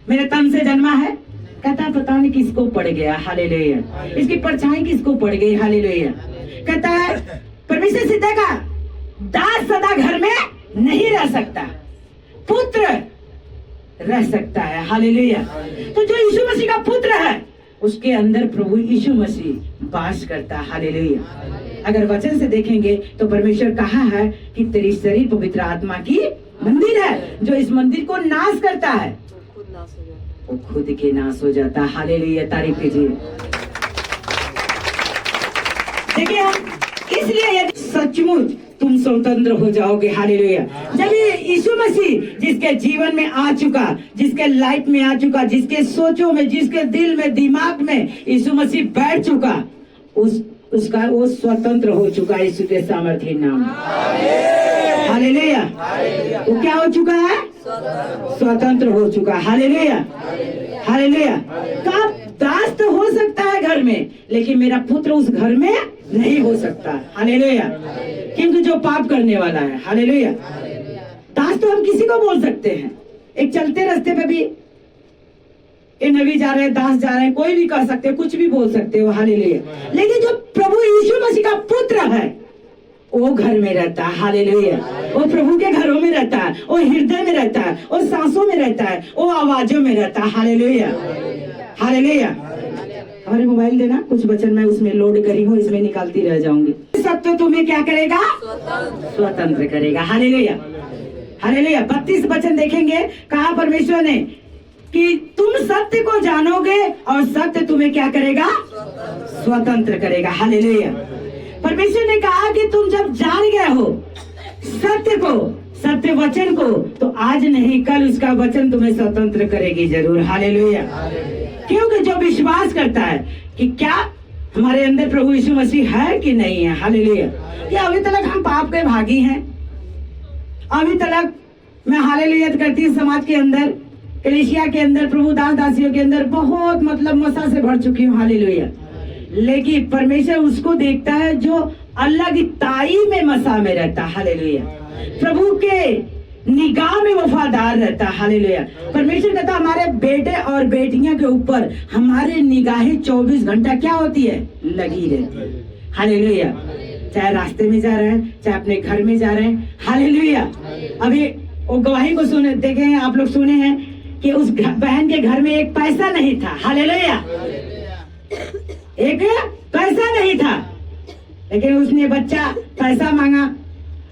मेरे तन से जन्मा है? कहता है पता नहीं किसको पड़ गया। हालेलुया। इसकी परछाई किसको पड़ गई। हालेलुया। कहता है परमेश्वर सीधा का दास सदा घर में नहीं रह सकता, पुत्र रह सकता है। हालेलुया। तो जो यीशु मसीह का पुत्र है उसके अंदर प्रभु यीशु मसीह वास करता है। हालेलुया। अगर वचन से देखेंगे तो परमेश्वर कहा है कि तेरी शरीर पवित्र आत्मा की मंदिर है, जो इस मंदिर को नाश करता है वो खुद के नाश हो जाता है। हालेलुया। तारीफ कीजिए। देखिए इसलिए यदि सचमुच तुम स्वतंत्र हो जाओगे। हालेलुया। जब यीशु मसीह जिसके जीवन में आ चुका, जिसके लाइफ में आ चुका, जिसके सोचों में, जिसके दिल में, दिमाग में यीशु मसीह बैठ चुका, उसका वो स्वतंत्र हो चुका यीशु के सामर्थ्य नाम। हालेलुया। वो क्या हो चुका है? स्वतंत्र हो चुका। हालेलुया। हालेलुया। का दास तो हो सकता है घर में, लेकिन मेरा पुत्र उस घर में नहीं हो सकता। हालेलुया। क्योंकि जो पाप करने वाला है। हालेलुया। दास तो हम किसी को बोल सकते हैं, एक चलते रास्ते पे भी ये नबी जा रहे हैं, दास जा रहे हैं, कोई भी कह सकते हैं, कुछ भी बोल सकते हो। हालेलुया। लेकिन जो प्रभु यीशु मसीह का पुत्र है वो घर में रहता है। हालेलुया। वो प्रभु के घरों में रहता है, वो हृदय में रहता है, वो सांसों में रहता है, वो आवाजों में रहता है। हालेलुया। हालेलुया। हमारे मोबाइल देना, कुछ वचन मैं उसमें लोड करी हूँ, इसमें निकालती रह जाऊंगी। सत्य तुम्हें क्या करेगा? स्वतंत्र करेगा। हालेलुया। हालेलुया। 32 वचन देखेंगे, कहा परमेश्वर ने कि तुम सत्य को जानोगे और सत्य तुम्हें क्या करेगा? स्वतंत्र करेगा। हालेलुया। परमेश्वर ने कहा कि तुम जब जान गए हो सत्य को, सत्य वचन को, तो आज नहीं कल उसका वचन तुम्हें स्वतंत्र करेगी जरूर। हालेलुया। क्योंकि जो विश्वास करता है कि क्या हमारे अंदर प्रभु यीशु मसीह है कि नहीं है। हालेलुया। कि अभी तक हम पाप के भागी हैं, अभी तक मैं हालेलुया करती हूँ, समाज के अंदर, कलीसिया के अंदर, प्रभु दास दासियों के अंदर बहुत मतलब मसा से भर चुकी हूँ। हालेलुया। लेकिन परमेश्वर उसको देखता है जो अलग ताई में मसा में रहता। हालेलुया। प्रभु के निगाह में वफादार रहता। हालेलुया। परमेश्वर कहता हमारे बेटे और बेटियां के ऊपर हमारे निगाहें 24 घंटा क्या होती है? लगी रहती। हालेलुया। चाहे रास्ते में जा रहे हैं, चाहे अपने घर में जा रहे हैं। हालेलुया। अभी वो गवाही को सुने, देखे आप लोग, सुने हैं कि उस बहन के घर में एक पैसा नहीं था। हालेलुया। एक पैसा नहीं था, लेकिन उसने बच्चा पैसा मांगा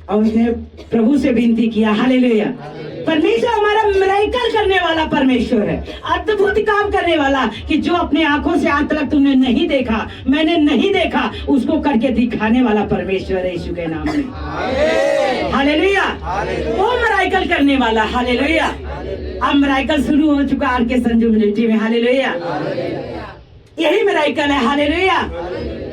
और उसने प्रभु से विनती किया। हालेलुया। परमेश्वर हमारा मिरेकल करने वाला परमेश्वर है, अद्भुत काम करने वाला, कि जो अपने आंखों से आज तक तुमने नहीं देखा, मैंने नहीं देखा, उसको करके दिखाने वाला परमेश्वर है यीशु के नाम में। हालेलुया। वो मिरेकल करने वाला। हालेलुया। अब मिरेकल शुरू हो चुका आर के संजू मिनिस्ट्री में। हालेलुया। यही मिरेकल है। हालेलुया।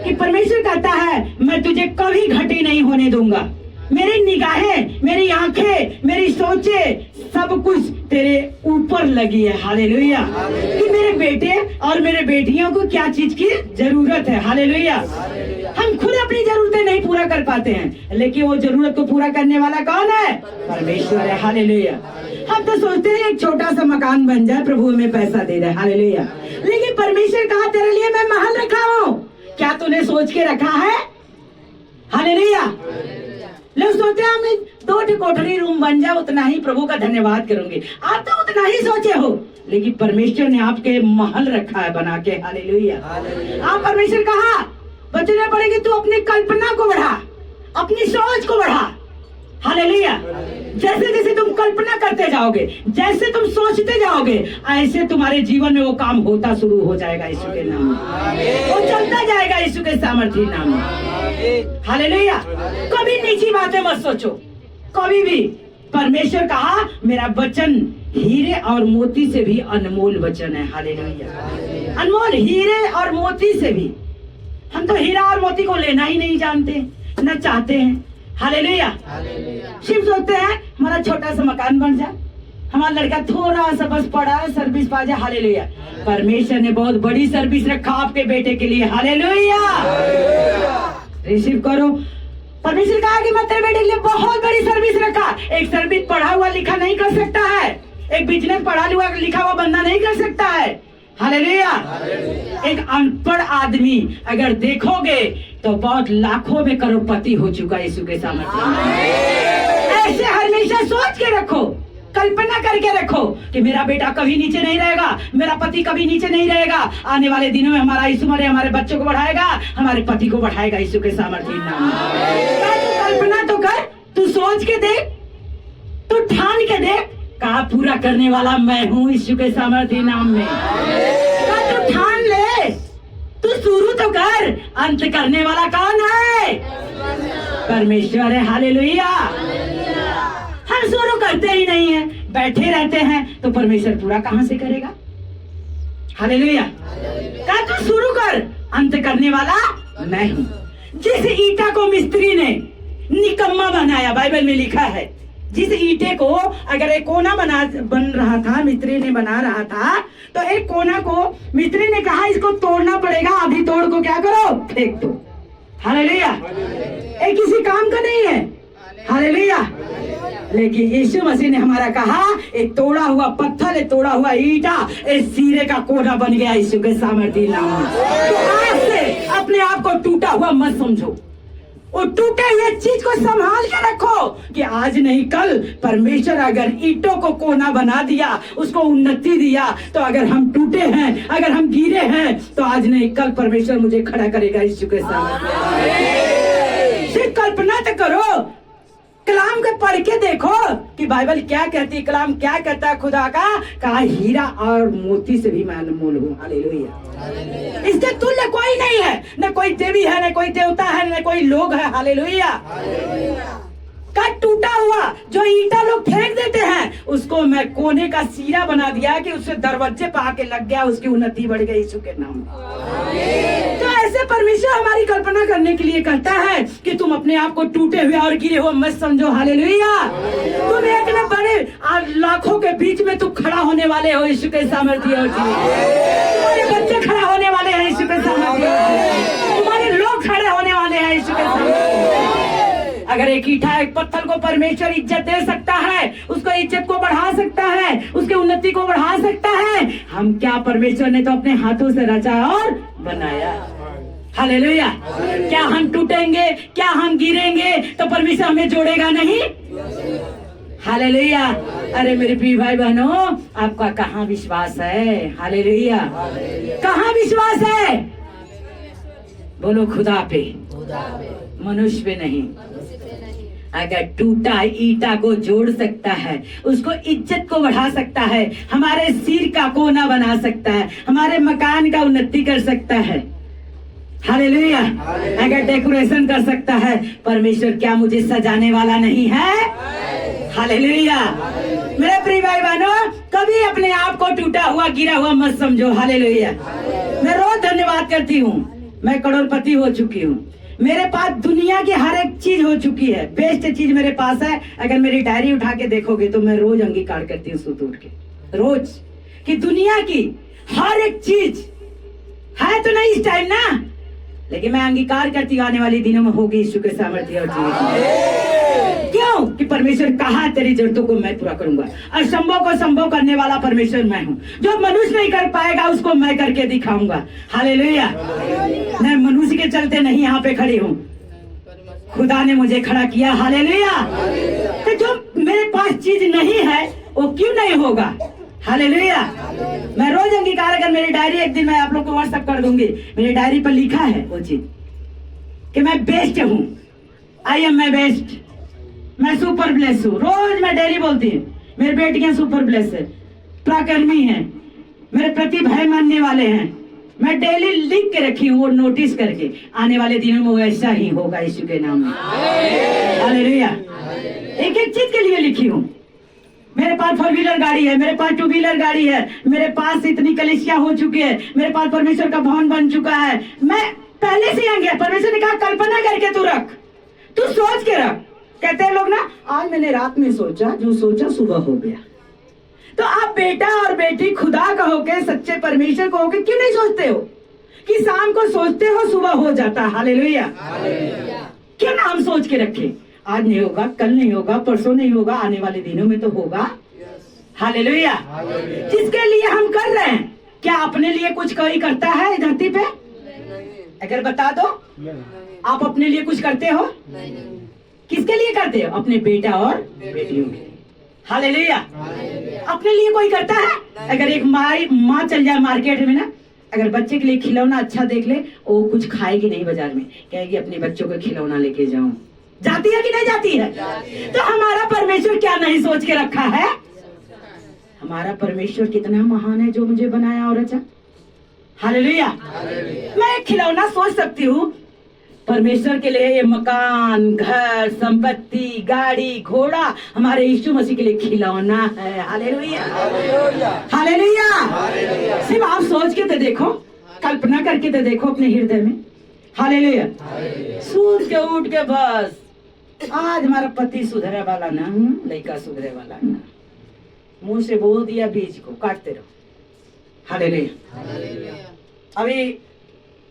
कि परमेश्वर कहता है मैं तुझे कभी घटी नहीं होने दूंगा। मेरी निगाहें, मेरी आंखें, मेरी सोचें, सब कुछ तेरे ऊपर लगी है। हालेलुया। कि मेरे बेटे और मेरे बेटियों को क्या चीज की जरूरत है। हालेलुया। हम खुद अपनी जरूरतें नहीं पूरा कर पाते हैं, लेकिन वो जरूरत को पूरा करने वाला कौन है? परमेश्वर है। हालेलुया। हम तो सोचते हैं एक छोटा सा मकान बन जाए, प्रभु हमें पैसा दे दे। हालेलुया। लेकिन परमेश्वर कहा तेरे लिए मैं महल रखा हूँ। क्या तूने सोच के रखा है? हालेलुया। लोग सोचते हैं हमें 2 कोठरी रूम बन जाए उतना ही प्रभु का धन्यवाद करूंगी। आप तो उतना ही सोचे हो, लेकिन परमेश्वर ने आपके महल रखा है बना के। हालेलुया। आप परमेश्वर कहा बच्चे ने पढ़ेंगे तू अपनी कल्पना को बढ़ा, अपनी सोच को बढ़ा। हालेलुया। जैसे जैसे तुम कल्पना करते जाओगे, जैसे तुम सोचते जाओगे, ऐसे तुम्हारे जीवन में वो काम होता शुरू हो जाएगा यीशु के नाम में। वो चलता जाएगा यीशु के सामर्थ्य नाम में। हालेलुया। कभी नीची बातें मत सोचो, कभी भी। परमेश्वर कहा मेरा वचन हीरे और मोती से भी अनमोल वचन है। हालेलुया। अनमोल हीरे और मोती से भी। हम तो हीरा और मोती को लेना ही नहीं जानते, न चाहते हैं। हालेलुया। सिर्फ सोचते हैं हमारा छोटा सा मकान बन जाए, हमारा लड़का थोड़ा सा बस पढ़ा सर्विस पा जाए। हालेलुया। परमेश्वर ने बहुत बड़ी सर्विस रखा आपके बेटे के लिए। हालेलुया। रिसीव करो। परमेश्वर कहा कि मैं तेरे बेटे के लिए बहुत बड़ी सर्विस रखा। एक सर्विस पढ़ा हुआ लिखा नहीं कर सकता है, एक बिजनेस पढ़ा हुआ लिखा हुआ बंदा नहीं कर सकता है। हालेलुया। एक अनपढ़ आदमी अगर देखोगे तो बहुत लाखों में करोड़पति हो चुका है यीशु के सामने। ऐसे हमेशा सोच के रखो, कल्पना करके रखो कि मेरा बेटा कभी नीचे नहीं रहेगा, मेरा पति कभी नीचे नहीं रहेगा। आने वाले दिनों में हमारा यीशु मरे हमारे बच्चों को बढ़ाएगा, हमारे पति को बढ़ाएगा यीशु के सामर्थ्य नाम में। तू कल्पना तो कर, तू सोच के देख, तू ठान के देख। कहा पूरा करने वाला मैं हूँ यीशु के सामर्थ्य नाम में। तू ठान ले, तू शुरू तो कर, अंत करने वाला कौन है? परमेश्वर है। हालेलुया। हम शुरू करते ही नहीं है, बैठे रहते हैं, तो परमेश्वर पूरा कहां से करेगा? हालेलुया। कहा तू शुरू कर, अंत करने वाला मैं हूं। जिस ईटा को मिस्त्री ने निकम्मा बनाया, बाइबल में लिखा है, जिस ईटे को अगर एक कोना बन रहा था, मिस्त्री ने बना रहा था, तो एक कोना को मिस्त्री ने कहा इसको तोड़ना पड़ेगा, अभी तोड़ को क्या करो, फेंक दो। हालेलुया। एक किसी काम का नहीं है। हालेलुया। लेकिन यीशु मसीह ने हमारा कहा एक तोड़ा हुआ पत्थर, एक तोड़ा हुआ ईटा, एक सीरे का कोना बन गया यीशु के सामर्थ्य नाम में। तो आज से अपने आप को टूटा हुआ मत समझो, वो टूटे हुए चीज को संभाल के रखो कि आज नहीं कल परमेश्वर अगर ईंटों को कोना बना दिया, उसको उन्नति दिया, तो अगर हम टूटे हैं, अगर हम गिरे हैं, तो आज नहीं कल परमेश्वर मुझे खड़ा करेगा यीशु के सामने। सिर्फ कल्पना तो करो, कलाम के पढ़ के देखो कि बाइबल क्या कहती है, कलाम क्या कहता है खुदा का। कहा हीरा और मोती से भी मैं अनमोल हूँ। हालेलुया। इससे तुल्य कोई नहीं है, न कोई देवी है, न कोई देवता है, न कोई लोग है। हालेलुया। का टूटा हुआ जो ईंटा लोग फेंक देते हैं, उसको मैं कोने का सीरा बना दिया कि उससे दरवाजे पे आके लग गया, उसकी उन्नति बढ़ गई यीशु के नाम में। तो ऐसे परमेश्वर हमारी कल्पना करने के लिए कहता है कि तुम अपने आप को टूटे हुए और गिरे हुए मत समझो। हालेलुया। तुम एक न बड़े लाखों के बीच में तुम खड़ा होने वाले हो यीशु के सामर्थ्य। तुम्हारे बच्चे खड़ा होने वाले हैं यीशु के सामर्थ्य, तुम्हारे लोग खड़े होने वाले हैं यीशु के सामर्थ्य। अगर एक ईंटा एक पत्थर को परमेश्वर इज्जत दे सकता है, उसको इज्जत को बढ़ा सकता है, उसके उन्नति को बढ़ा सकता है, हम क्या, परमेश्वर ने तो अपने हाथों से रचा और बनाया। हालेलुया। क्या हम टूटेंगे, क्या हम गिरेंगे तो परमेश्वर हमें जोड़ेगा नहीं? हालेलुया। अरे मेरे प्रिय भाई बहनों, आपका कहाँ विश्वास है? हालेलुया। कहाँ विश्वास है? बोलो खुदा पे, मनुष्य पे नहीं। अगर टूटा ईटा को जोड़ सकता है, उसको इज्जत को बढ़ा सकता है, हमारे सिर का कोना बना सकता है, हमारे मकान का उन्नति कर सकता है, हालेलुया। अगर डेकोरेशन कर सकता है, परमेश्वर क्या मुझे सजाने वाला नहीं है? हालेलुया। मेरे प्रिय भाई बहनों, कभी अपने आप को टूटा हुआ गिरा हुआ मत समझो, हालेलुया। मैं रोज धन्यवाद करती हूँ, मैं करोड़पति हो चुकी हूँ, मेरे पास दुनिया की हर एक चीज हो चुकी है, बेस्ट चीज मेरे पास है। अगर मेरी डायरी उठा के देखोगे तो मैं रोज अंगीकार करती हूँ सुत उठ के, रोज, कि दुनिया की हर एक चीज है तो नहीं इस टाइम ना, लेकिन मैं अंगीकार करती हूँ आने वाले दिनों में होगी यीशु के सामर्थ्य और जीवित। क्यों? कि परमेश्वर कहा तेरी जरूरतों को मैं पूरा करूंगा। असंभव को संभव करने वाला परमेश्वर मैं हूँ। जो मनुष्य नहीं कर पाएगा उसको मैं करके दिखाऊंगा, हालेलुया। मैं मनुष्य के चलते नहीं यहाँ पे खड़ी हूँ, खुदा ने मुझे खड़ा किया, हालेलुया। तो जो मेरे पास चीज नहीं है वो क्यों नहीं होगा, हालेलुया। मैं रोज अंगीकार, अगर मेरी डायरी एक दिन मैं आप लोग को व्हाट्सएप कर दूंगी, मेरी डायरी पर लिखा है वो चीज कि मैं बेस्ट हूँ, आई एम माई बेस्ट, मैं सुपर ब्लेस हूँ। रोज मैं डेली बोलती हूँ, मेरी बेटियां सुपर ब्लेस है, पराक्रमी है, मेरे प्रति भय मानने वाले हैं। मैं डेली लिख के रखी हूँ, वो नोटिस करके, आने वाले दिनों में वो ऐसा ही होगा यीशु के नाम में, हालेलुया। एक एक चीज के लिए लिखी हूँ। मेरे पास 4 व्हीलर गाड़ी है, मेरे पास 2 व्हीलर गाड़ी है, मेरे पास इतनी कलीसिया हो चुकी है, मेरे पास परमेश्वर का भवन बन चुका है। मैं पहले से आ गया, परमेश्वर ने कहा कल्पना करके तू रख, तू सोच के रख। कहते हैं लोग ना, आज मैंने रात में सोचा, जो सोचा सुबह हो गया। तो आप बेटा और बेटी खुदा का होके, सच्चे परमेश्वर को होके क्यों नहीं सोचते हो कि शाम को सोचते हो सुबह हो जाता, हालेलुया। क्यों ना हम सोच के रखें, आज नहीं होगा, कल नहीं होगा, परसों नहीं होगा, आने वाले दिनों में तो होगा, हालेलुया। जिसके लिए हम कर रहे हैं, क्या अपने लिए कुछ कोई करता है धरती पे? अगर बता दो, आप अपने लिए कुछ करते हो? किसके लिए करते हो? अपने बेटा और बेटियों के, हालेलुया। अपने लिए कोई करता है? अगर एक माँ चल जाए मार्केट में ना, अगर बच्चे के लिए खिलौना अच्छा देख ले, वो कुछ खाएगी नहीं बाजार में, कहेगी अपने बच्चों को खिलौना लेके जाऊं। जाती है कि नहीं जाती है? तो हमारा परमेश्वर क्या नहीं सोच के रखा है? हमारा परमेश्वर कितना महान है जो मुझे बनाया और अच्छा, हालेलुया। मैं एक खिलौना सोच सकती हूँ, परमेश्वर के लिए ये मकान, घर, संपत्ति, गाड़ी, घोड़ा हमारे यीशु मसीह के लिए खिलौना है, हालेलुया, हालेलुया। सिर्फ आप सोच के तो देखो, कल्पना करके तो देखो अपने हृदय में, हालेलुया। सूझ के उठ के बस, आज हमारा पति सुधरे वाला ना, लड़का सुधरे वाला ना, मुंह से बोल दिया बीज को काटते रहो, हालेलुया। अभी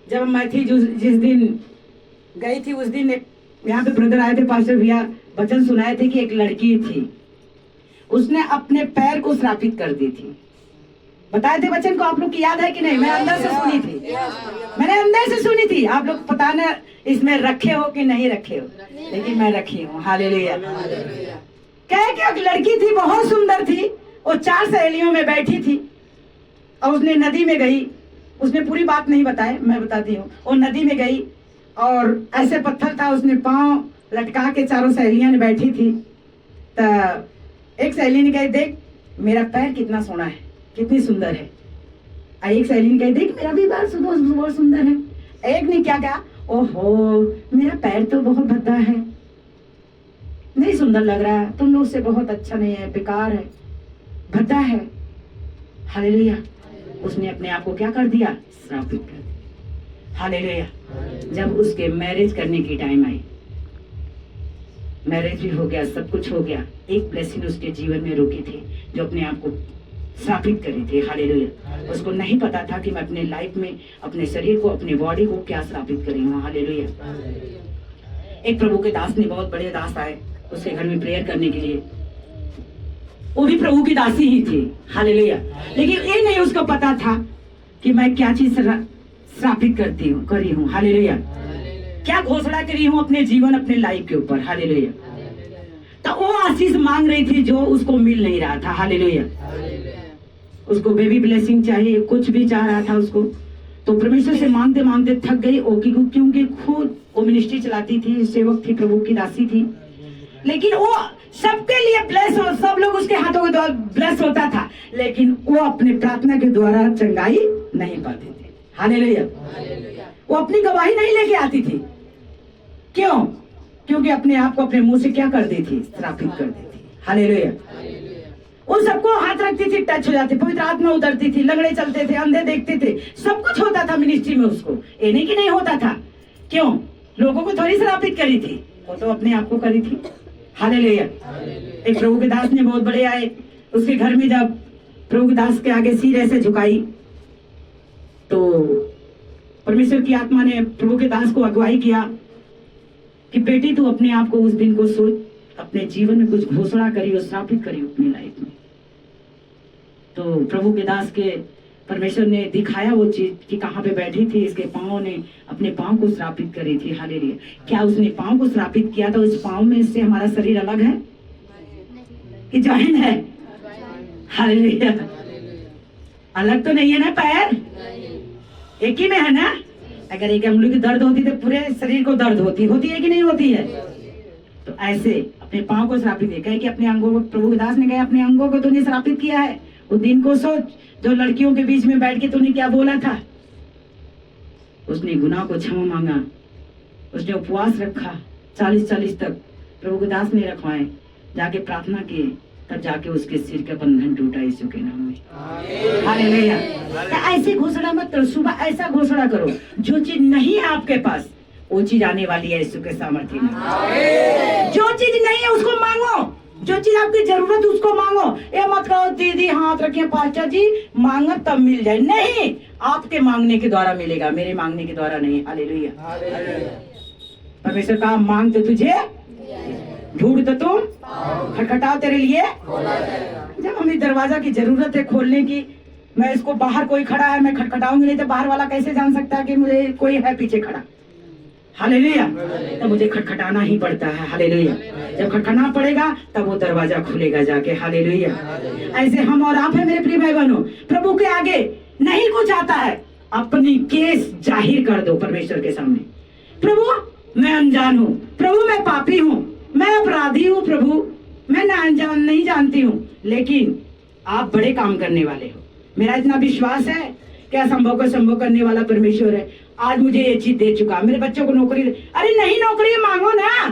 जब मैं थी, जिस दिन गई थी, उस दिन एक यहाँ पे ब्रदर आए थे, पास्टर भैया वचन सुनाए थे कि एक लड़की थी, उसने अपने पैर को श्रापित कर दी थी। बताए थे वचन को, आप लोग की याद है कि नहीं? मैं अंदर से सुनी थी, मैंने अंदर से सुनी थी। आप लोग पता न इसमें रखे हो कि नहीं रखे हो, लेकिन मैं रखी हूँ, हालेलुया। कहे कि एक लड़की थी, बहुत सुंदर थी, वो 4 सहेलियों में बैठी थी और उसने नदी में गई। उसने पूरी बात नहीं बताई, मैं बताती हूँ। वो नदी में गई और ऐसे पत्थर था, उसने पांव लटका के, चारों सहेलियां ने बैठी थी। तो एक सहेली ने कही, देख मेरा पैर कितना सोना है, कितनी सुंदर है। एक सहेली ने कही, देख मेरा भी पैर बहुत सुंदर है। एक ने क्या कहा, ओहो मेरा पैर तो बहुत भद्दा है, नहीं सुंदर लग रहा है, तुम लोग से बहुत अच्छा नहीं है, बेकार है, भद्दा है, हालेलुया। उसने अपने आप को क्या कर दिया? श्रापित कर दिया, हालेलुया। जब उसके मैरिज करने की टाइम आई, मैरिज भी हो गया, सब कुछ हो गया, एक ब्लेसिंग उसके जीवन में रुकी थी जो अपने आप को श्रापित करी थी, हालेलुया। उसको नहीं पता था कि मैं अपने लाइफ में, अपने शरीर को, अपने बॉडी को क्या श्रापित करी हूँ, हालेलुया। एक प्रभु के दास ने, बहुत बड़े दास आए उसके घर में प्रेयर करने के लिए, वो भी प्रभु की दासी ही थी, हालेलुया। लेकिन ये नहीं उसको पता था कि मैं क्या चीज श्रापित करी हूँ, हालेलुया। क्या घोषणा करी हूँ अपने जीवन, अपने लाइफ के ऊपर, हालेलुया। तो वो आशीष मांग रही थी जो उसको मिल नहीं रहा था, हालेलुया। उसको बेबी ब्लेसिंग चाहिए, कुछ भी चाह रहा था उसको। तो परमेश्वर से मांगते मांगते थक गई, क्योंकि खुद वो मिनिस्ट्री चलाती थी, सेवक थी, प्रभु की दासी थी। लेकिन वो सबके लिए ब्लेस हो, सब लोग उसके हाथों के द्वारा ब्लेस होता था, लेकिन वो अपने प्रार्थना के द्वारा चंगाई नहीं पाते थे। हालेलुया। वो अपनी गवाही नहीं लेके आती थी। क्यों? क्योंकि अपने आप को अपने मुंह से क्या कर दी थी? श्रापित कर दी थी। हालेलुया। वो सबको हाथ रखती थी, टच हो जाती, पवित्र आत्मा उतरती थी, लंगड़े चलते थे, अंधे देखते थे, सब कुछ होता था मिनिस्ट्री में उसको। ये नहीं कि नहीं होता था। क्यों? लोगों को थोड़ी श्रापित करी थी, वो तो अपने आप को करी थी। हालेलुया। एक प्रभु के दास ने बहुत बड़े आए, उसके घर में जब प्रभु के दास के आगे सिर ऐसे झुकाई तो परमेश्वर की आत्मा ने प्रभु के दास को अगुवाई किया कि बेटी तू अपने आप को उस दिन को सोच, अपने जीवन में कुछ घोषणा करी और श्रापित करी अपनी लाइफ में। तो प्रभु के दास के परमेश्वर ने दिखाया वो चीज कि कहाँ पे बैठी थी, इसके पाँव ने अपने पाँव को श्रापित करी थी। हालेलुया। क्या उसने पाँव को श्रापित किया था? उस पाँव में से हमारा शरीर अलग है कि जॉइन है? हालेलुया। अलग तो नहीं है ना, पैर एक ही में है ना। अगर एक अंगुली की दर्द होती तो पूरे शरीर को दर्द होती है कि नहीं होती है? तो ऐसे अपने पाँव को श्रापित है कि अपने अंगों को, प्रभु दास ने कहा अपने अंगों को तूने श्रापित किया है। उस दिन को सोच जो लड़कियों के बीच में बैठ के तूने क्या बोला था। उसने गुनाह को क्षमा मांगा, उसने उपवास रखा 40 तक प्रभु दास ने रखवाए, जाके प्रार्थना किए, तब जाके उसके सिर का बंधन टूटा यीशु के नाम में। हालेलुया। ऐसी घोषणा मत करो, सुबह ऐसा घोषणा करो जो चीज नहीं है आपके पास वो चीज आने वाली है यीशु के सामर्थ्य में। जो चीज नहीं है उसको मांगो, जो चीज आपकी जरूरत उसको मांगो। ये मत कहो दीदी हाथ रखिए पास्टर जी मांगो तब मिल जाए, नहीं, आपके मांगने के द्वारा मिलेगा, मेरे मांगने के द्वारा नहीं। हालेलुया। परमेश्वर का मांग तो तुझे, ढूंढ तो तुम, खटखटाओ तेरे लिए। जब हमें दरवाजा की जरूरत है खोलने की, मैं इसको बाहर कोई खड़ा है मैं खटखटाऊंगी नहीं तो बाहर वाला कैसे जान सकता है कि मुझे कोई है पीछे खड़ा। हालेलुया। तब मुझे खटखटाना ही पड़ता है। हालेलुया। जब खटखटाना पड़ेगा तब वो दरवाजा खुलेगा जाके। हालेलुया। ऐसे हम और आप है मेरे प्रिय भाई बहनों, प्रभु के आगे नहीं कुछ आता है, अपनी केस जाहिर कर दो परमेश्वर के सामने। प्रभु मैं अनजान हूँ, प्रभु मैं पापी हूँ, मैं अपराधी हूँ, प्रभु मैं अनजान नहीं जानती हूँ, लेकिन आप बड़े काम करने वाले हो। मेरा इतना विश्वास है कि असंभव को संभव करने वाला परमेश्वर है। आज मुझे ये चीज दे चुका, मेरे बच्चों को नौकरी दे। अरे नहीं नौकरी मांगो ना,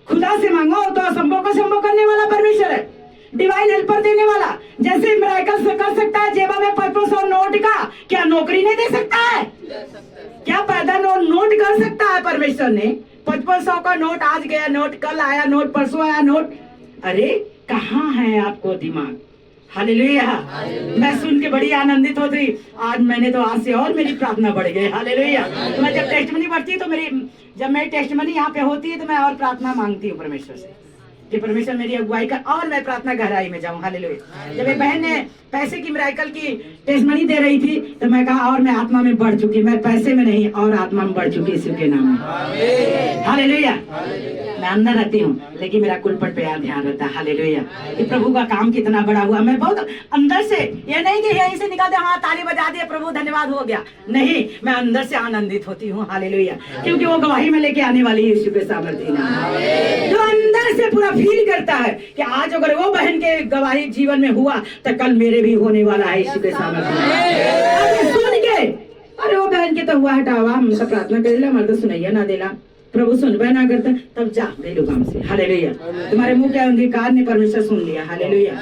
खुदा से मांगो, तो असंभव को संभव करने वाला परमेश्वर है, डिवाइन हेल्पर देने वाला। जैसे मिरेकल कर सकता है जेबा में 500 नोट का, क्या नौकरी नहीं दे सकता है? क्या पैदा नोट कर सकता है परमेश्वर ने? 500 का नोट आज गया, नोट कल आया, नोट परसों आया, नोट। अरे कहाँ है आपको दिमाग? हालेलुया। मैं सुन के बड़ी आनंदित होती। आज मैंने तो आज से और मेरी प्रार्थना बढ़ गई। हालेलुया। तो मैं जब टेस्टमनी बढ़ती है तो जब मेरी टेस्टमनी यहाँ पे होती है तो मैं और प्रार्थना मांगती हूँ परमेश्वर से कि परमेश्वर मेरी अगुवाई कर, और मैं प्रार्थना गहराई में जाऊँ। हालेलुया। जब एक बहन ने पैसे की मिरेकल की टेस्टमनी दे रही थी तो मैं कहा और मैं आत्मा में बढ़ चुकी, मैं पैसे में नहीं और आत्मा में बढ़ चुकी यीशु के नाम में। हालेलुया। मैं अंदर रहती हूँ लेकिन मेरा कुलपट पे ध्यान रहता है। हालेलुया। कि प्रभु का काम कितना बड़ा हुआ। मैं बहुत अंदर से, ये नहीं कि यहीं से निकाल दे हाँ ताली बजा दिए प्रभु धन्यवाद हो गया, नहीं, मैं अंदर से आनंदित होती हूँ। हालेलुया। क्योंकि वो गवाही में लेके आने वाली है यीशु के सामर्थ्य नाम, जो अंदर से पूरा फील करता है कि आज अगर वो बहन के गवाही जीवन में हुआ तो कल मेरे भी होने वाला है यीशु के सामर्थ्य। सुन के अरे वो बहन के तो हुआ हटावा, हम सब प्रार्थना कर दिला, हमारे तो सुनैया ना देला, प्रभु सुनवा ना करता, तब जा ले लो काम से। हालेलुया। तुम्हारे मुंह के अंगीकार ने परमेश्वर सुन लिया। हालेलुया।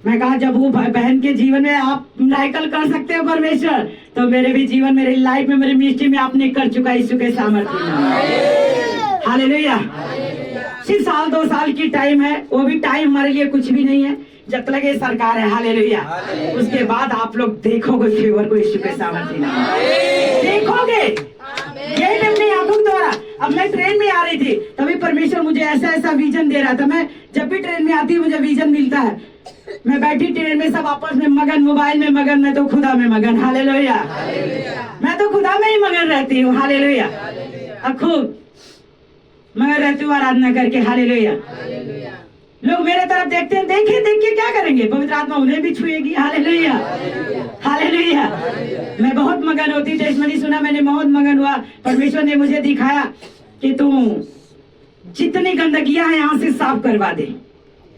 मैं कहा जब वो बहन के जीवन में आप मिरेकल कर सकते हो परमेश्वर, तो मेरे भी जीवन, मेरी लाइफ में, मेरे मिनिस्ट्री में आपने कर चुका यीशु के सामर्थ्य में। हालेलुया। सिर्फ 1-2 साल की टाइम है, वो भी टाइम हमारे लिए कुछ भी नहीं है जब तक ये सरकार है। हालेलुया। उसके बाद आप लोग देखोगे फेवर को यीशु के सामर्थ्य में देखोगे। यही मैं अपनी आंखों द्वारा, अब मैं ट्रेन में आ रही थी तभी परमेश्वर मुझे ऐसा ऐसा विजन दे रहा था। मैं जब भी ट्रेन में आती हूँ मुझे विजन मिलता है। मैं बैठी ट्रेन में, सब आपस में मगन, मोबाइल में मगन, मैं तो खुदा में मगन। हालेलुया। मैं तो खुदा में ही मगन रहती हूँ। हालेलुया। अब खूब मगन रहती हूँ आराधना करके। हालेलुया। लोग मेरे तरफ देखते हैं, देख के क्या करेंगे? पवित्र आत्मा उन्हें भी छुएगी। हालेलुया। हालेलुया। मैं बहुत मगन होती, टेस्टमनी सुना मैंने, बहुत मगन हुआ। परमेश्वर ने मुझे दिखाया कि तू जितनी गंदगियां हैं यहाँ से साफ करवा दे।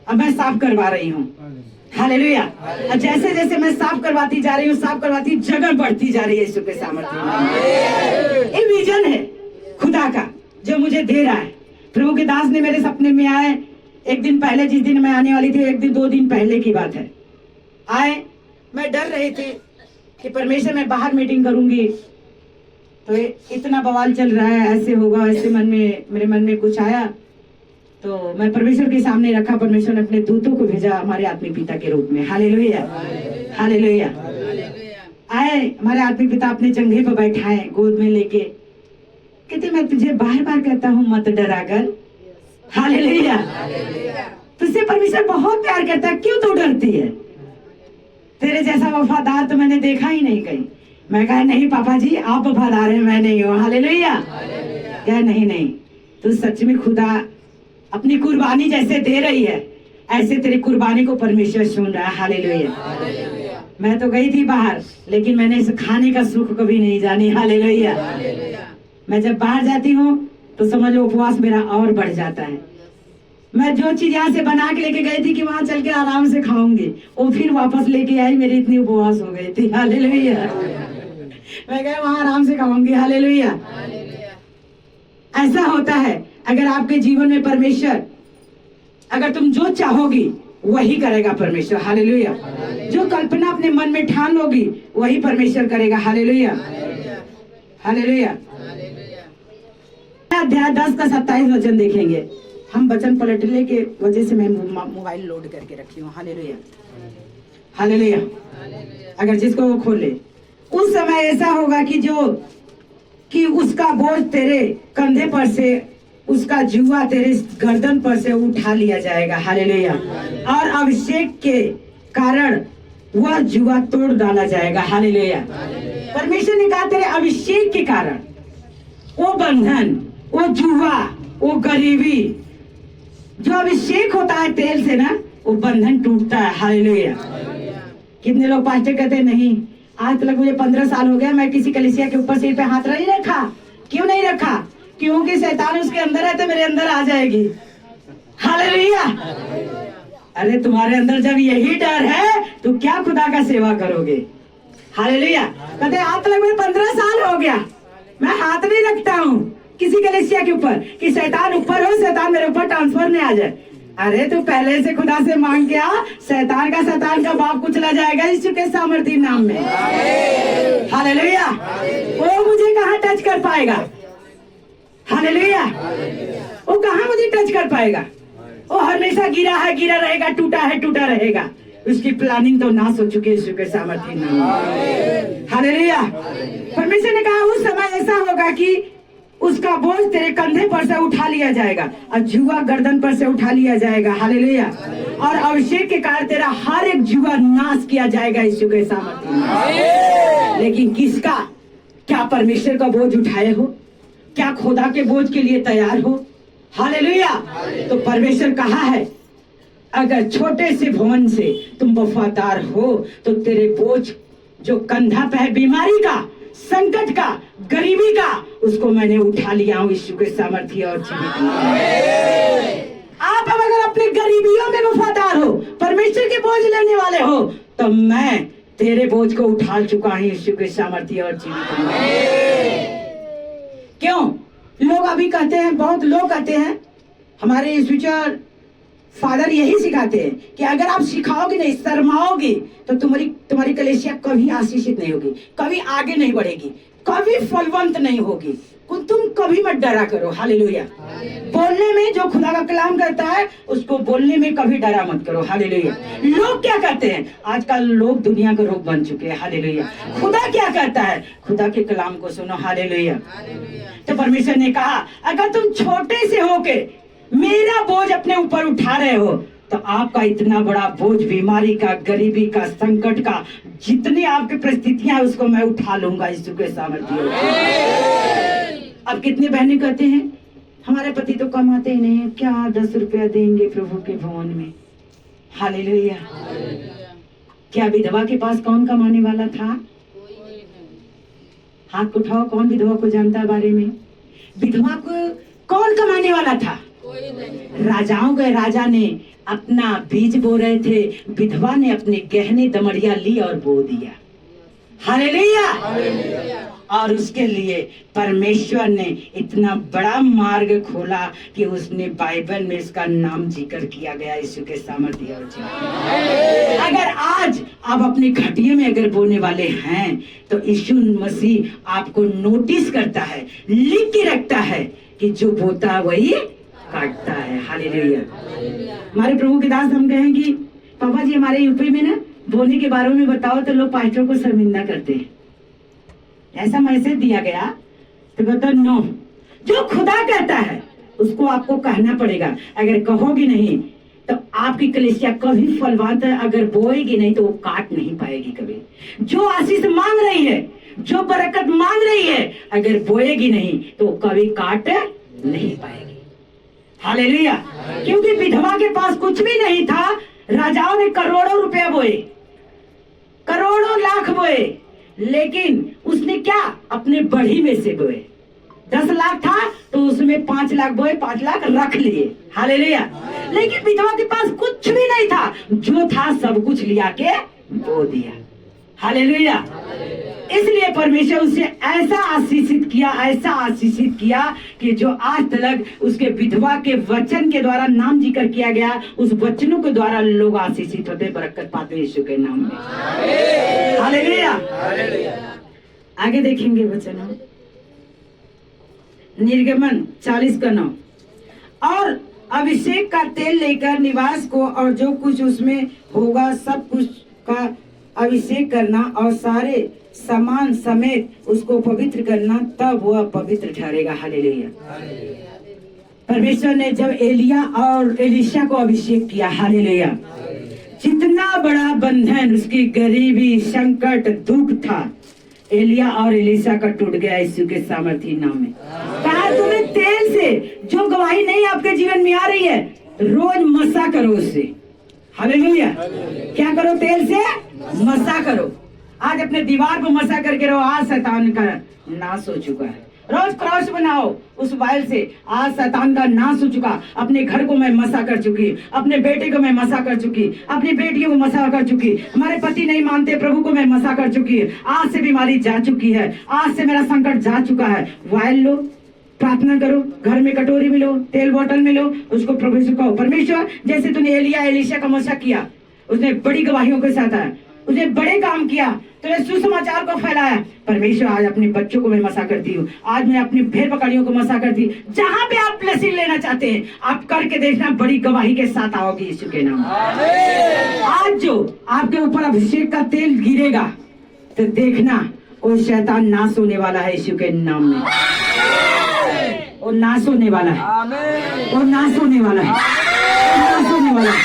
अब मैं साफ करवा रही हूँ, हालेलुया। और जैसे जैसे मैं साफ करवाती जा रही हूँ, साफ करवाती, जगह बढ़ती जा रही है यीशु के सामर्थ्य में। ये विजन है खुदा का जो मुझे दे रहा है। प्रभु के दास ने मेरे सपने में आए, एक दिन पहले, जिस दिन मैं आने वाली थी, एक दिन 2 दिन पहले की बात है, आए। मैं डर रही थी कि परमेश्वर मैं बाहर मीटिंग करूंगी तो इतना बवाल चल रहा है, ऐसे होगा, ऐसे मेरे मन में कुछ आया। तो मैं परमेश्वर के सामने रखा। परमेश्वर ने अपने दूतों को भेजा हमारे आत्मिक पिता के रूप में, हालेलुया, हालेलुया। आए हमारे आत्मिक पिता अपने चंगे पर बैठाए, गोद में लेके, कहते मैं तुझे बार बार कहता हूँ मत डरा कर, हालेलुया। तुझसे परमेश्वर बहुत प्यार करता है, क्यों तू डरती है? तेरे जैसा वफादार तो मैंने देखा ही नहीं कहीं। मैं कहा नहीं पापा जी, आप वफादार हैं, मैं नहीं हूँ, हालेलुया। क्या नहीं नहीं, तू सच में खुदा अपनी कुर्बानी जैसे दे रही है, ऐसे तेरी कुर्बानी को परमेश्वर सुन रहा है, हालेलुया। मैं तो गई थी बाहर, लेकिन मैंने इस खाने का सुख कभी नहीं जानी, हालेलुया। मैं जब बाहर जाती हूँ तो समझ लो उपवास मेरा और बढ़ जाता है। मैं जो चीज यहाँ से बना के लेके गई थी कि वहां चल के आराम से खाऊंगी, वो फिर वापस लेके आई, मेरी इतनी उपवास हो गई थी, हालेलुया। मैं गया वहां आराम से खाऊंगी, हालेलुया। ऐसा होता है अगर आपके जीवन में परमेश्वर, अगर तुम जो चाहोगी वही करेगा परमेश्वर, हालेलुया। जो कल्पना अपने मन में ठान लोगी वही परमेश्वर करेगा, हालेलुया, हालेलुया। अध्याय 10 का 27 वचन देखेंगे। हम वचन पलटने के वजह से मैं मोबाइल लोड करके रखी हूँ, हालेलुया, हालेलुया। अगर जिसको वो खोले, उस समय ऐसा होगा कि उसका बोझ तेरे कंधे पर से, उसका जुआ तेरे गर्दन पर से उठा लिया जाएगा, हालेलुया। और अभिषेक के कारण वह जुआ तोड़ डाला जाएगा, हालेलुया। परमेश्वर ने कहा तेरे अभिषेक के कारण वो बंधन, वो जुआ, वो गरीबी, जो अभिषेक होता है तेल से ना, वो बंधन टूटता है, हालेलुया। कितने लोग पास्टर कहते हैं नहीं, आज तक मुझे 15 साल हो गया, मैं किसी कलीसिया के ऊपर सिर पे हाथ नहीं रखा। क्यों नहीं रखा? क्योंकि शैतान उसके अंदर है तो मेरे अंदर आ जाएगी, हालेलुया। अरे तुम्हारे अंदर जब यही डर है तो क्या खुदा का सेवा करोगे, हालेलुया। कहते आज तक मुझे 15 साल हो गया, मैं हाथ नहीं रखता हूँ किसी कलीसिया के ऊपर कि शैतान ऊपर हो, शैतान मेरे ऊपर ट्रांसफर नहीं आ जाए। अरे तू पहले से खुदा से मांग के आ, शैतान का बाप कुचला जाएगा यीशु के सामर्थी नाम में, हालेलुया। वो मुझे कहाँ टच कर पाएगा, हालेलुया। वो कहाँ मुझे टच कर पाएगा? वो हमेशा गिरा है, गिरा रहेगा, टूटा है, टूटा रहेगा। उसकी प्लानिंग तो नाश हो चुकी है यीशु के सामर्थी नाम में, हालेलुया। परमेश्वर ने कहा उस समय ऐसा होगा कि उसका बोझ तेरे कंधे पर से उठा लिया जाएगा और जुआ गर्दन पर से उठा लिया जाएगा, हालेलुया। और अभिषेक के कारण तेरा हर एक जुआ नाश किया जाएगा यीशु के सामर्थ्य में। लेकिन किसका? क्या परमेश्वर का बोझ उठाए हो? क्या खुदा के बोझ के लिए तैयार हो, हालेलुया। तो परमेश्वर कहा है अगर छोटे से भवन से तुम वफादार हो तो तेरे बोझ जो कंधा पे है, बीमारी का, संकट का, गरीबी का, उसको मैंने उठा लिया हूँ यीशु के सामर्थ्य और जीवित। आप अगर अपने गरीबियों में वफादार हो, परमेश्वर के बोझ लेने वाले हो, तो मैं तेरे बोझ को उठा चुका हूँ यीशु के सामर्थ्य और जीवित। क्यों? लोग अभी कहते हैं, बहुत लोग कहते हैं, हमारे स्पिरिचुअल फादर यही सिखाते हैं कि अगर आप सिखाओगे नहीं, शर्माओगे, तो तुम्हारी कलीसिया कभी आशीषित नहीं होगी, कभी आगे नहीं बढ़ेगी, कभी फलवंत नहीं होगी। तुम कभी मत डरा करो, हालेलुया। बोलने में जो खुदा का कलाम करता है उसको बोलने में कभी डरा मत करो, हालेलुया। लोग क्या करते हैं? आजकल लोग दुनिया के रोग बन चुके हैं, हालेलुया। खुदा क्या करता है? खुदा के कलाम को सुनो, हालेलुया। तो परमेश्वर ने कहा अगर तुम छोटे से होके मेरा बोझ अपने ऊपर उठा रहे हो तो आपका इतना बड़ा बोझ, बीमारी का, गरीबी का, संकट का, जितनी आपकी परिस्थितियां उसको मैं उठा लूंगा यीशु के सामर्थ्य। अब कितने बहने कहते हैं हमारे पति तो कमाते ही नहीं है, क्या 10 रुपया देंगे प्रभु के भवन में, हालेलुया। क्या विधवा के पास कौन कमाने वाला था? हाथ उठाओ, कौन विधवा को जानता है बारे में? विधवा को कौन कमाने वाला था? राजाओं के राजा ने अपना बीज बो रहे थे, विधवा ने अपने गहने दमड़िया ली और बो दिया। हालेलुया। और उसके लिए परमेश्वर ने इतना बड़ा मार्ग खोला कि उसने बाइबल में इसका नाम जिक्र किया गया, यीशु के सामर्थ्य और जीवन। अगर आज आप अपने घटिया में अगर बोने वाले हैं तो यीशु मसीह आपको नोटिस करता है, लिख के रखता है कि जो बोता है वही काटता है। हालेलुया। हमारे प्रभु के दास हम कहें कि पापा जी हमारे यूपी में ना बोने के बारे में बताओ तो लोग पास्टर को शर्मिंदा करते हैं। ऐसा मैसेज दिया गया तो बताओ नो, जो खुदा कहता है उसको आपको कहना पड़ेगा। अगर कहोगी नहीं तो आपकी कलीसिया कभी फलवान अगर बोएगी नहीं तो वो काट नहीं पाएगी कभी। जो आशीष मांग रही है, जो बरकत मांग रही है, अगर बोएगी नहीं तो कभी काट नहीं पाएगी। हालेलुया। क्योंकि विधवा के पास कुछ भी नहीं था, राजाओं ने करोड़ों रुपया बोए, करोड़ों लाख बोए, लेकिन उसने क्या अपने बढ़ी में से बोए। 10 लाख था तो उसमें 5 लाख बोए, 5 लाख रख लिए। हालेलुया। लेकिन विधवा के पास कुछ भी नहीं था, जो था सब कुछ लिया के बो दिया। हालेलुया। इसलिए परमेश्वर उसे ऐसा आशीषित किया, ऐसा आशीषित किया कि जो आज तक उसके विधवा के वचन के द्वारा नाम जिक्र किया गया, उस वचनों के द्वारा लोग आशीषित होते, बरकत पाते यीशु के नाम में। हालेलुया। आगे देखेंगे वचन निर्गमन 40:9। और अभिषेक का तेल लेकर निवास को और जो कुछ उसमें होगा सब कुछ का अभिषेक करना और सारे सामान समेत उसको पवित्र करना, तब वह पवित्र ठहरेगा। हालेलुया। परमेश्वर ने जब एलिया और एलीशा को अभिषेक किया, हालेलुया, जितना बड़ा बंधन, उसकी गरीबी, संकट, दुख था, एलिया और एलीशा का टूट गया यीशु के सामर्थ्य नाम में। कहा तुम्हें तेल से जो गवाही नहीं आपके जीवन में आ रही है, रोज मसा करो उससे। हालेलुया। क्या करो? तेल से मसा करो। आज अपने दीवार को मसा करके रहो, आज शैतान का नाश हो चुका है। रोज क्रॉस बनाओ उस बाइल से, आज शैतान का नाश हो चुका। अपने घर को मैं मसा कर चुकी, अपने बेटे को मैं मसा कर चुकी, अपनी बेटियों को मसा कर चुकी, हमारे पति नहीं मानते प्रभु को मैं मसा कर चुकी। आज से बीमारी जा चुकी है, आज से मेरा संकट जा चुका है। वाइल लो, प्रार्थना करो, घर में कटोरी में लो, तेल बोतल में लो, उसको प्रभु से कहो, परमेश्वर जैसे तूने एलिया एलीशा का मसा किया, उसने बड़ी गवाहियों के साथ आया, उसने बड़े काम किया, तूने सुसमाचार को फैलाया। परमेश्वर आज अपने बच्चों को मैं मसा करती हूँ, आज मैं अपनी भेड़ बकरियों को मसा करती हूँ। जहाँ पे आप ब्लेसिंग लेना चाहते हैं आप करके देखना, बड़ी गवाही के साथ आओगे यीशु के नाम। आज जो आपके ऊपर अभिषेक का तेल गिरेगा तो देखना वो शैतान नाश होने वाला है यीशु के नाम में। वो नाश होने वाला है, वो नाश होने वाला है, वो नाश होने वाला है,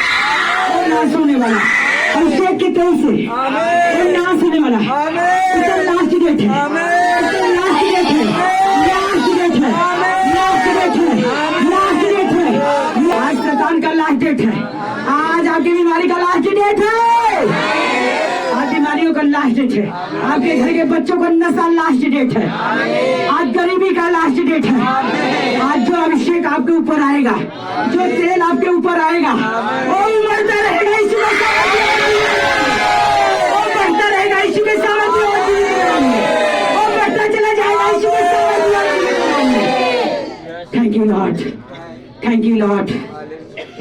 वो नाश होने वाला है। अभिषेक के तेल से वो नाश होने वाला है। उसका लास्ट डेट है, उसका लास्ट डेट है, लास्ट डेट है, लास्ट डेट है, लास्ट डेट है। आज शैतान का लास्ट डेट है, आज आपकी बीमारी का लास्ट डेट है, आज बीमारियों का लास्ट डेट है, आपके घर के बच्चों का नशा लास्ट डेट है, आज गरीबी का लास्ट डेट है। आज जो अभिषेक आपके ऊपर आएगा, जो तेल आपके ऊपर आएगा, वो बढ़ता रहेगा यीशु के सामर्थ्य, वो बढ़ता रहेगा यीशु के सामर्थ्य, वो बढ़ता चला जाएगा यीशु के सामर्थ्य। Thank you Lord, thank you Lord.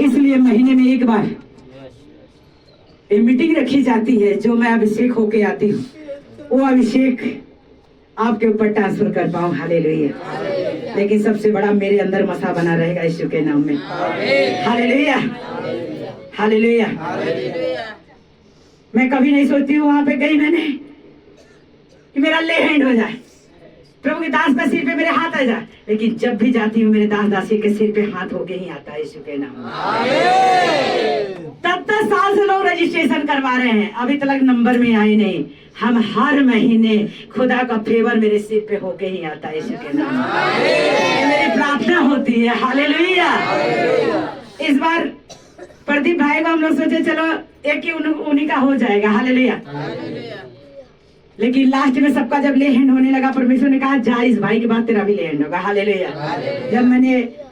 इसलिए महीने में एक बार मीटिंग रखी जाती है, जो मैं अभिषेक होके आती हूँ, वो अभिषेक आपके ऊपर ट्रांसफर कर पाऊं। हालेलुया। लेकिन सबसे बड़ा मेरे अंदर मसा बना रहेगा यीशु के नाम में। Hallelujah, hallelujah. मैं कभी नहीं सोचती हूँ, वहां पे गई मैंने कि मेरा ले हैंड हो जाए, प्रभु के दास का सिर पे मेरे हाथ आ जाए, लेकिन जब भी जाती हूँ मेरे दास दासी के सिर पे हाथ होके ही आता है यीशु के नाम में। तब तक साल से लोग रजिस्ट्रेशन करवा रहे हैं, अभी तक नंबर में आए नहीं। हम हर महीने खुदा का फेवर मेरे सिर पे होके ही आता है यीशु के नाम में। मेरी प्रार्थना होती है। हालेलुया। इस बार प्रदीप भाई को हम लोग सोचे चलो एक ही उन्हीं का हो जाएगा। हालेलुया। लेकिन लास्ट में सबका जब ले हैंड होने लगा, परमेश्वर ने कहा जा इस भाई के बाद तेरा भी ले हैंड होगा। हालेलुया। जब मैंने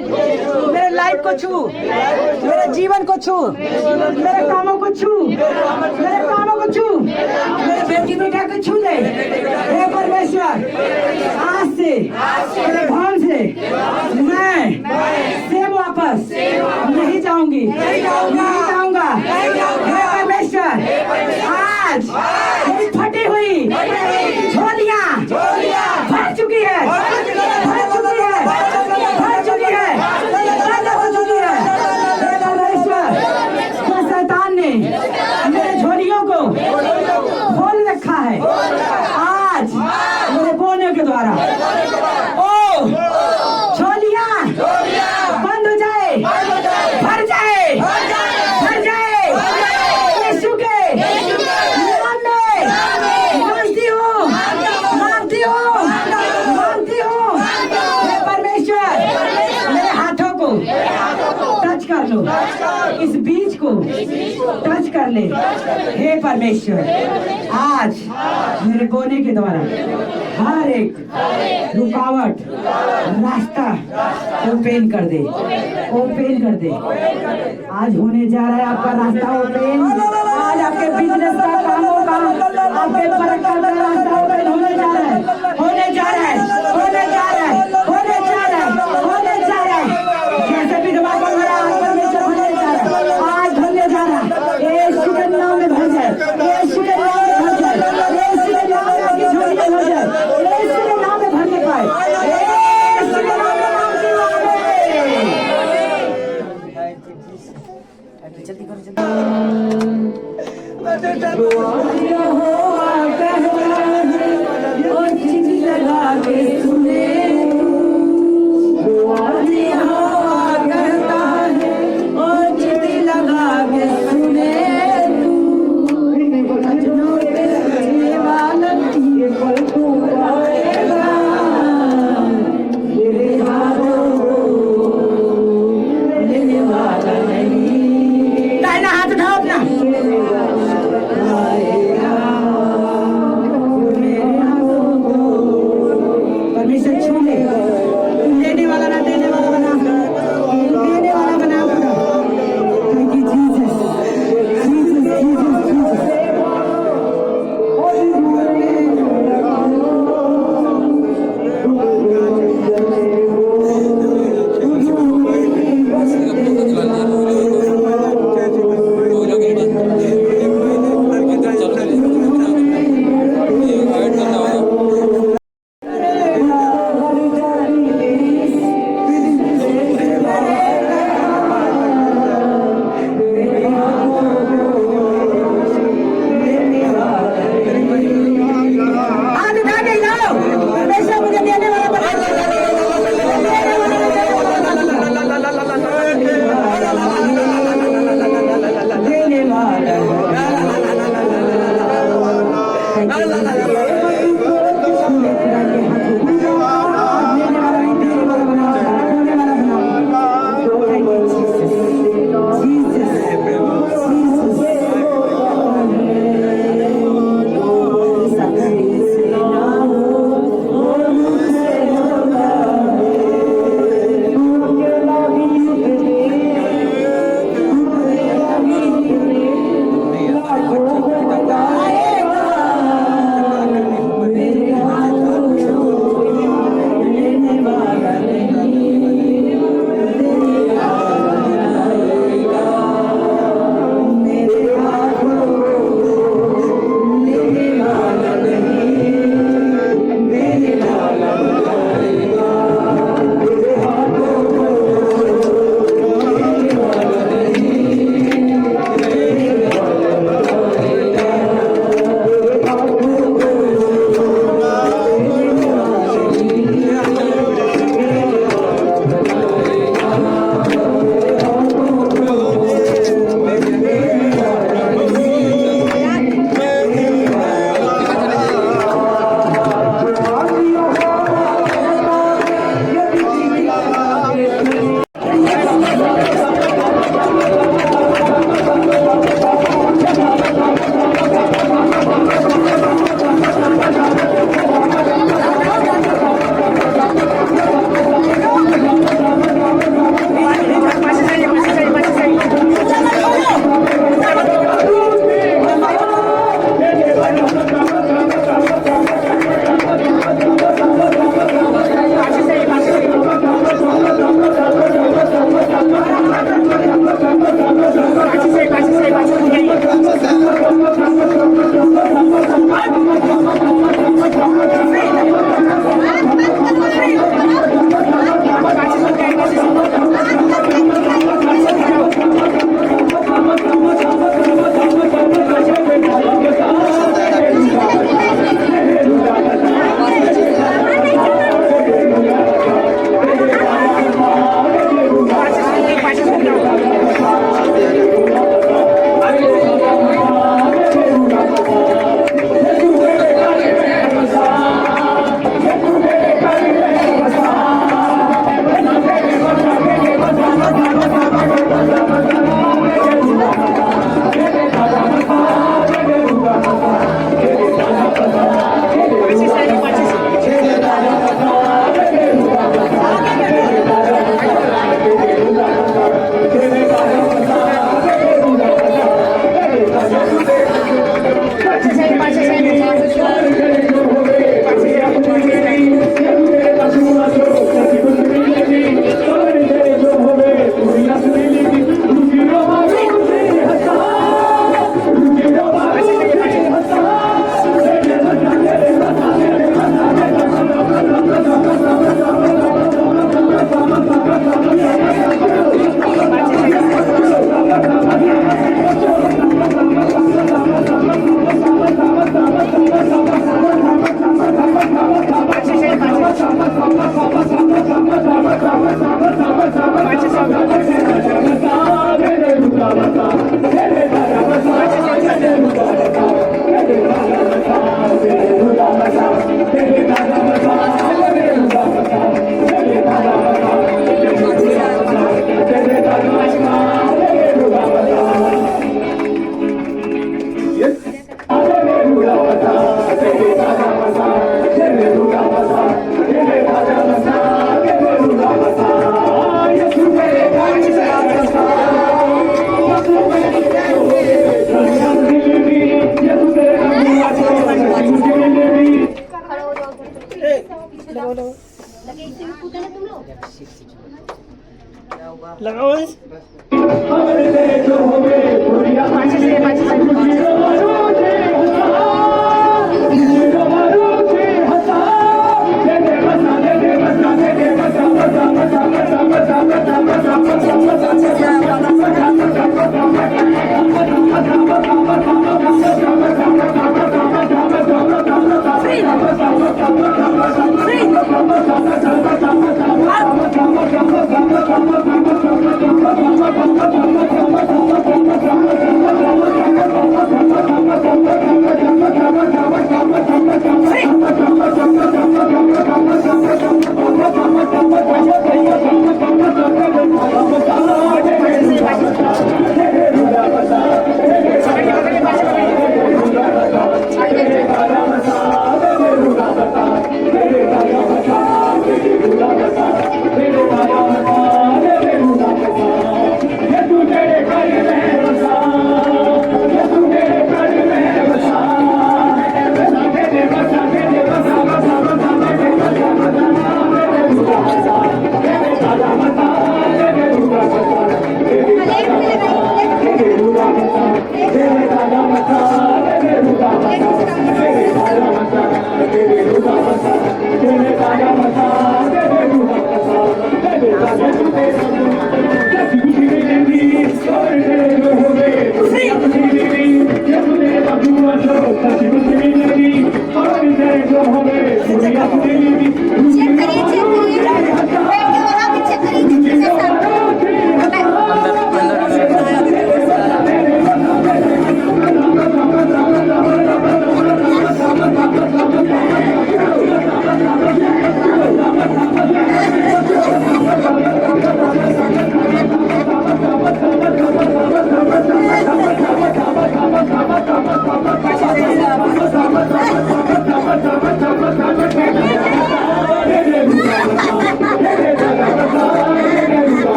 मेरे लाइफ को छू, मेरे जीवन को छू, मेरे कामों को छू, मेरे कामों को छू, मेरे बेटी बेटा को छू दे। हे परमेश्वर, आज से मेरे भवन से मैं सेम वापस नहीं जाऊंगी, नहीं जाऊंगा। हे परमेश्वर, आज मेरी फटी हुई झोलियां भर चुकी है, भर चुकी है, भर चुकी है, बंद हो चुकी है। हे परमेश्वर, जो शैतान ने मेरे झोलियों को खोल रखा है, आज मेरे बोने के द्वारा ओ झोलियां बंद हो जाए, भर जाए, भर जाए। यीशु के नाम में मांगती हूँ, मांगती हूँ, मांगती हूँ। हे परमेश्वर, मेरे हाथों को टच कर लो, इस बीज को टच कर ले। हे परमेश्वर, आज मेरे बोने के द्वारा हर एक रुकावट रास्ता ओपन कर दे, ओपन कर दे। आज होने जा रहा है आपका रास्ता ओपन। आज आपके बिजनेस का, कामों का, आपके बरकत का रास्ता ओपन होने जा रहा है, होने जा रहा है, होने जा रहा है, होने जा रहा है, होने जा रहा है। जैसे भी दबा कर रहा है, परमेश्वर होने जा रहा है, आज होने जा रहा है। यीशु के नाम में भर जाए, यीशु के नाम में भर जाए, यीशु के नाम में आपकी झोलियां भर जाए, यीशु के नाम में भरने पाए, यीशु के नाम में मांगती हूँ। जल्दी करो, जल्दी। यहोवा कहता है और चिट्ठी लगा के सुने, यहोवा कहता है और चिट्ठी लगा के सुने। अजनों पे रहने वाला ये पल तू पाएगा, मेरे हाथों लेने वाला नहीं। दाहिना हाथ उठाओ अपना।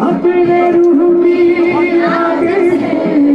अपने रूह की आग से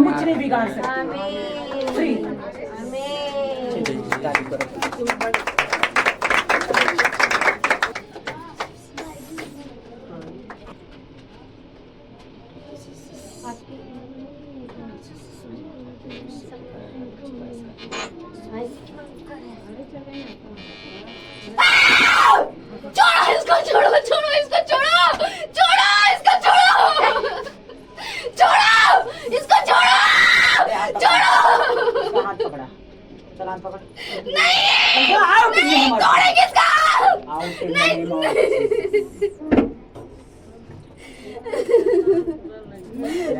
कुछ नहीं बिगाड़ सकते। आपकी छोड़ो इसको, छोड़ो छोड़ो इसको, छोड़ो छोड़ो इसको, छोड़ो छोड़ो इसको, छोड़ो छोड़ो। हाथ पकड़ा, चल हाथ पकड़। नहीं नहीं तोड़ेंगे इसका, नहीं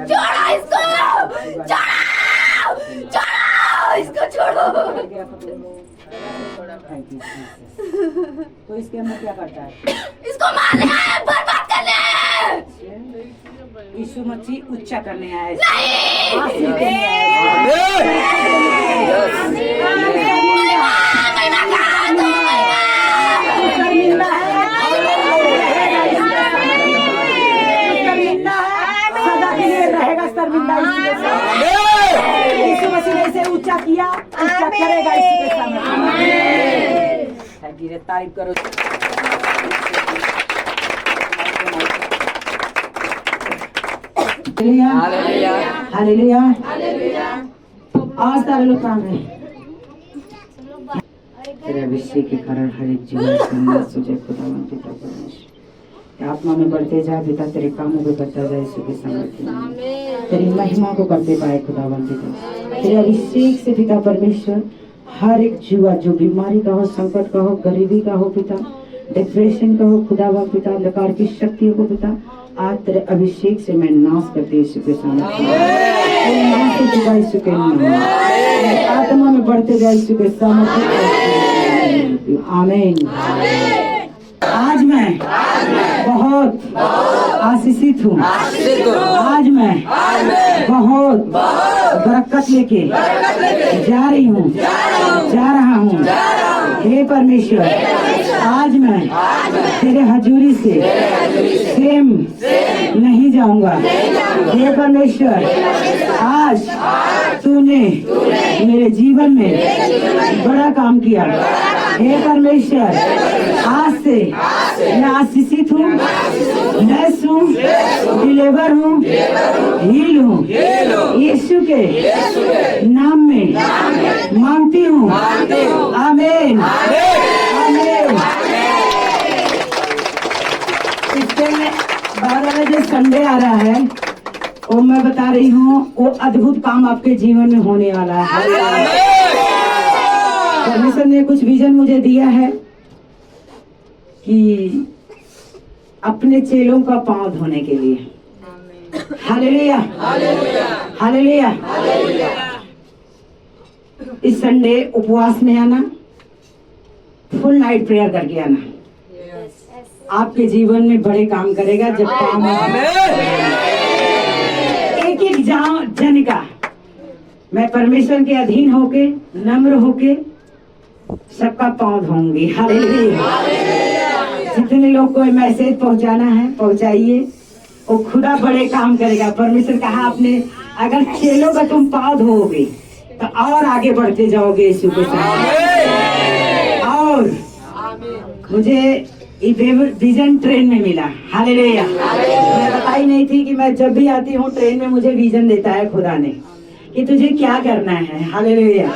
छोड़ो इसको, छोड़ो छोड़ो इसको, छोड़ो। तो इसके अंदर क्या करता है? इसको मारने आया, बर्बाद करने आया है। यीशु मसीह उच्चा करने आया है। यीशु मसीह ने इसे ऊंचा किया, ऊंचा करेगा इसके सामने। तारीफ करो। हालेलुया, हालेलुया, आज सारे लोग काम है। तेरे अभिषेक के कारण हर एक जीवन में तुझे खुदावन पिता परमेश्वर आत्मा में बढ़ते जा, पिता तेरे कामों को करता जाए, यीशु के सामर्थ्य में तेरी महिमा को करते पाए खुदावन पिता। तेरे अभिषेक से पिता परमेश्वर हर एक जुआ, जो बीमारी का हो, संकट का हो, गरीबी का हो पिता, डिप्रेशन का हो खुदावन पिता, अंधकार की शक्तियों को पिता आज तेरे अभिषेक से मैं नाश करते यीशु के सामने। यीशु के नाम में आत्मा में बढ़ते जाए यीशु के सामर्थ्य। आमीन। आज मैं बहुत आशीषित हूँ। आज मैं बहुत बरकत लेके जा रही हूँ, जा रहा हूँ। हे परमेश्वर, आज मैं तेरे हजूरी से सेम नहीं जाऊंगा। हे परमेश्वर, आज तूने मेरे जीवन में बड़ा काम किया। हे परमेश्वर, आज से मैं आशीषित हूँ, ब्लेस हूँ, डिलीवर हूँ, हील हूँ। यीशु के नाम में मांगती हूँ। आमीन, आमीन। इसके बाद वाला जो संडे आ रहा है, वो मैं बता रही हूँ, वो अद्भुत काम आपके जीवन में होने वाला है। परमेश्वर ने कुछ विजन मुझे दिया है कि अपने चेलों का पांव धोने के लिए। Hallelujah, hallelujah. इस संडे उपवास में आना, फुल नाइट प्रेयर करके आना। आपके जीवन में बड़े काम करेगा। जब काम एक एक जन का मैं परमेश्वर के अधीन होके, नम्र होके सबका पांव धोऊंगी। हालेलुया। जितने लोग को मैसेज पहुंचाना है पहुंचाइए, वो खुदा बड़े काम करेगा। परमेश्वर कहा आपने, अगर चेलों का तुम पांव धोओगे तो और आगे बढ़ते जाओगे यीशु के साथ। और मुझे विजन ट्रेन में मिला। हालेलुया। मैं बताई नहीं थी कि मैं जब भी आती हूँ ट्रेन में मुझे विजन देता है खुदा ने कि तुझे क्या करना है। हालेलुया।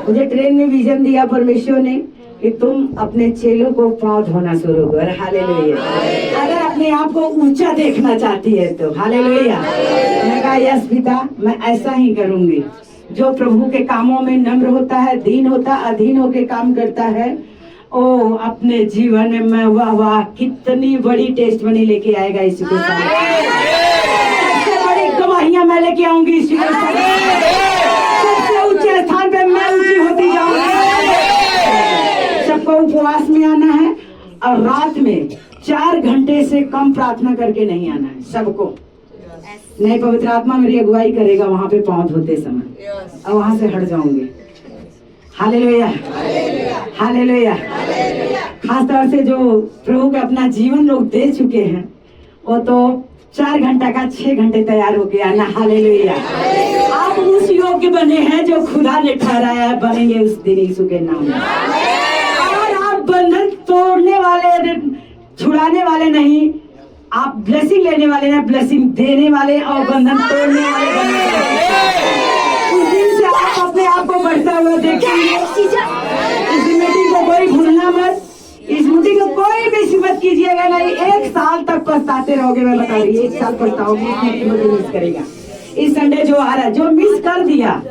मुझे ट्रेन में विजन दिया परमेश्वर ने कि तुम अपने चेलों को पांव धोना शुरू कर। हालेलुया। अगर अपने आप को ऊंचा देखना चाहती है तो हालेलुया। मैं कहा यस पिता, मैं ऐसा ही करूंगी। जो प्रभु के कामों में नम्र होता है, दीन होता, अधीन होके काम करता है, ओ अपने जीवन में मैं वाह वाह कितनी बड़ी टेस्टमनी लेके आएगा यीशु के साथ। सबसे बड़ी गवाहियां मैं लेके आऊंगी यीशु के साथ। सबसे ऊंचे स्थान पे मैं ऊंची होती जाऊंगी। सबको उपवास में आना है और रात में 4 घंटे से कम प्रार्थना करके नहीं आना है सबको। नहीं, पवित्र आत्मा मेरी अगुवाई करेगा वहां पे पांव धोते समय, और वहां से हट जाऊंगे। Hallelujah, hallelujah. खास तौर से जो प्रभु के अपना जीवन लोग दे चुके हैं, वो तो 4 घंटा का 6 घंटे तैयार होके आना। हालेलुया। आप उस योग्य बने हैं जो खुदा ने ठहराया है, बनेंगे उस दिन यीशु के नाम में। और आप बंधन तोड़ने वाले, छुड़ाने वाले नहीं, आप ब्लेसिंग लेने वाले हैं, ब्लेसिंग देने वाले और बंधन तोड़ने वाले। उस दिन से आप अपने आप को बढ़ता बढ़ता हुआ देखेंगे। इस मीटिंग को कोई भूलना मत, इस मीटिंग को कोई भी मत कीजिएगा नहीं। 1 साल तक पछताते रहोगे, मैं बता रही हूँ, 1 साल पछताओगे, मिस करेगा। इस संडे जो आ रहा है, जो मिस कर दिया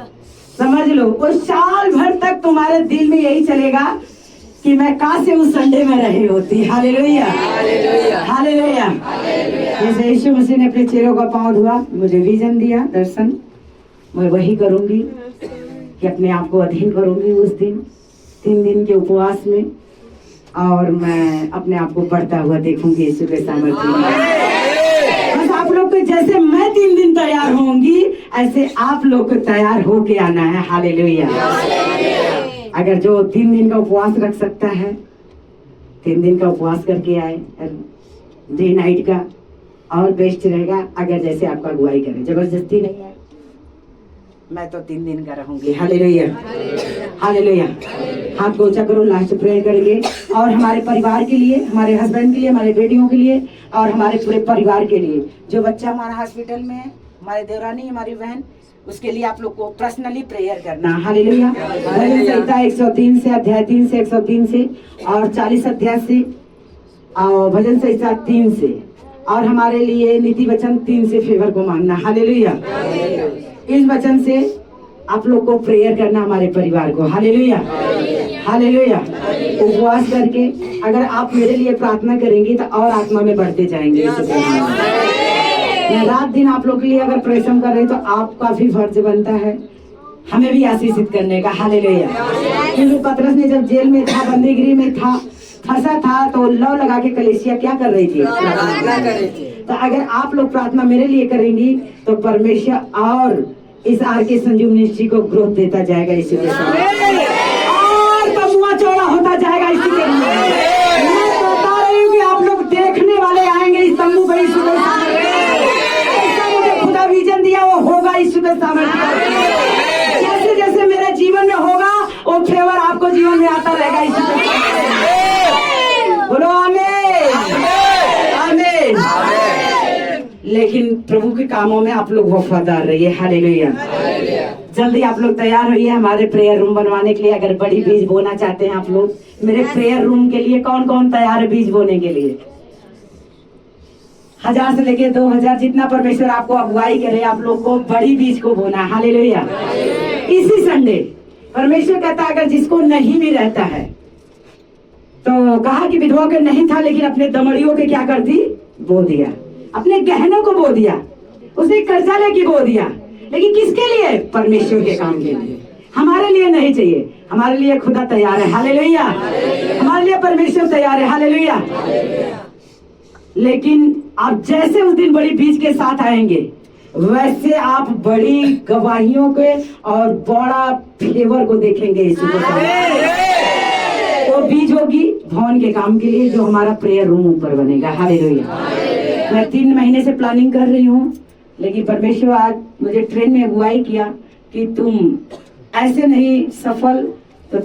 समझ लो, वो साल भर तक तुम्हारे दिल में यही चलेगा कि मैं काश से उस संडे में रही होती। Hallelujah, hallelujah. जैसे यीशु मसीह ने अपने चेहरों का पांव धुआ, मुझे विजन दिया, दर्शन, मैं वही करूंगी कि अपने आप को अधीन करूंगी उस दिन 3 दिन के उपवास में, और मैं अपने आप को बढ़ता हुआ देखूंगी यीशु के सामर्थ्य में। बस आप लोग को जैसे मैं 3 दिन तैयार होंगी, ऐसे आप लोग को तैयार होके आना है। हालेलुया। अगर जो 3 दिन का उपवास रख सकता है, 3 दिन का उपवास करके आए, डे नाइट का, और बेस्ट रहेगा। अगर जैसे आपका अगुवाई करे, जबरदस्ती नहीं है, मैं तो 3 दिन का रहूंगी। Hallelujah, hallelujah. हाथ को ऊंचा करो, लास्ट प्रेयर करेंगे, और हमारे परिवार के लिए, हमारे हस्बैंड के लिए, हमारे बेटियों के लिए, और हमारे पूरे परिवार के लिए। जो बच्चा हमारा हॉस्पिटल में है, हमारे देवरानी, हमारी बहन, उसके लिए आप लोग को पर्सनली प्रेयर करना। हालेलुया। भजन संहिता 103 से, अध्याय 3 से 103 से, और 40 अध्याय से, और भजन संहिता 3 से, और हमारे लिए नीति वचन 3 से फेवर को मांगना। हालेलुया। इस वचन से आप लोग को प्रेयर करना, हमारे परिवार को। Hallelujah, hallelujah. उपवास करके अगर आप मेरे लिए प्रार्थना करेंगे तो और आत्मा में बढ़ते जाएंगे। मैं रात दिन आप लोग के लिए अगर परिश्रम कर रहे तो आपका भी फर्ज बनता है हमें भी आशीषित करने का। हालेलुया। क्योंकि पतरस ने जब जेल में था, बंदीगृह में था, फंसा था, तो लौ लगा के कलीसिया क्या कर रही थी? तो अगर आप लोग प्रार्थना मेरे लिए करेंगी तो परमेश्वर और इस आर के संजीव मिनिस्ट्री को ग्रोथ देता जाएगा। इसी के साथ और तमुआ चौड़ा होता जाएगा। इसी के लिए मैं बता रही हूँ कि आप लोग देखने वाले आएंगे इस तम्बू को। यीशु के सामने ऐसा मुझे खुदा विजन दिया, वो होगा यीशु के सामने। जैसे जैसे मेरे जीवन में होगा, वो फेवर आपको जीवन में आता रहेगा। यीशु के सामने बोलो आमीन, आमीन। लेकिन प्रभु के कामों में आप लोग वफादार रहिए। हालेलुया। जल्दी आप लोग तैयार होइए हमारे प्रेयर रूम बनवाने के लिए। अगर बड़ी बीज बोना चाहते हैं आप लोग, मेरे प्रेयर रूम के लिए कौन कौन तैयार है बीज बोने के लिए? 1000 से लेके 2000, जितना परमेश्वर आपको अगुवाई करे, आप लोग को बड़ी बीज को बोना। हालेलुया। इसी संडे परमेश्वर कहता है अगर जिसको नहीं भी रहता है, तो कहा कि विधवा के नहीं था, लेकिन अपने दमड़ियों के क्या कर दी? बो दिया। अपने गहनों को बो दिया, उसे कर्जा लेके बो दिया। लेकिन किसके लिए? परमेश्वर के काम के लिए। हमारे लिए नहीं चाहिए, हमारे लिए खुदा तैयार है। हालेलुया। हमारे लिए परमेश्वर तैयार है। हालेलुया। लेकिन आप जैसे उस दिन बड़ी बीज के साथ आएंगे, वैसे आप बड़ी गवाहियों के और बड़ा फेवर को देखेंगे। वो बीज होगी भवन के काम के लिए, जो हमारा प्रेयर रूम ऊपर बनेगा। हालेलुया। मैं 3 महीने से प्लानिंग कर रही हूँ, लेकिन परमेश्वर आज मुझे ट्रेन में अगुवाई किया कि तुम ऐसे नहीं सफल, तो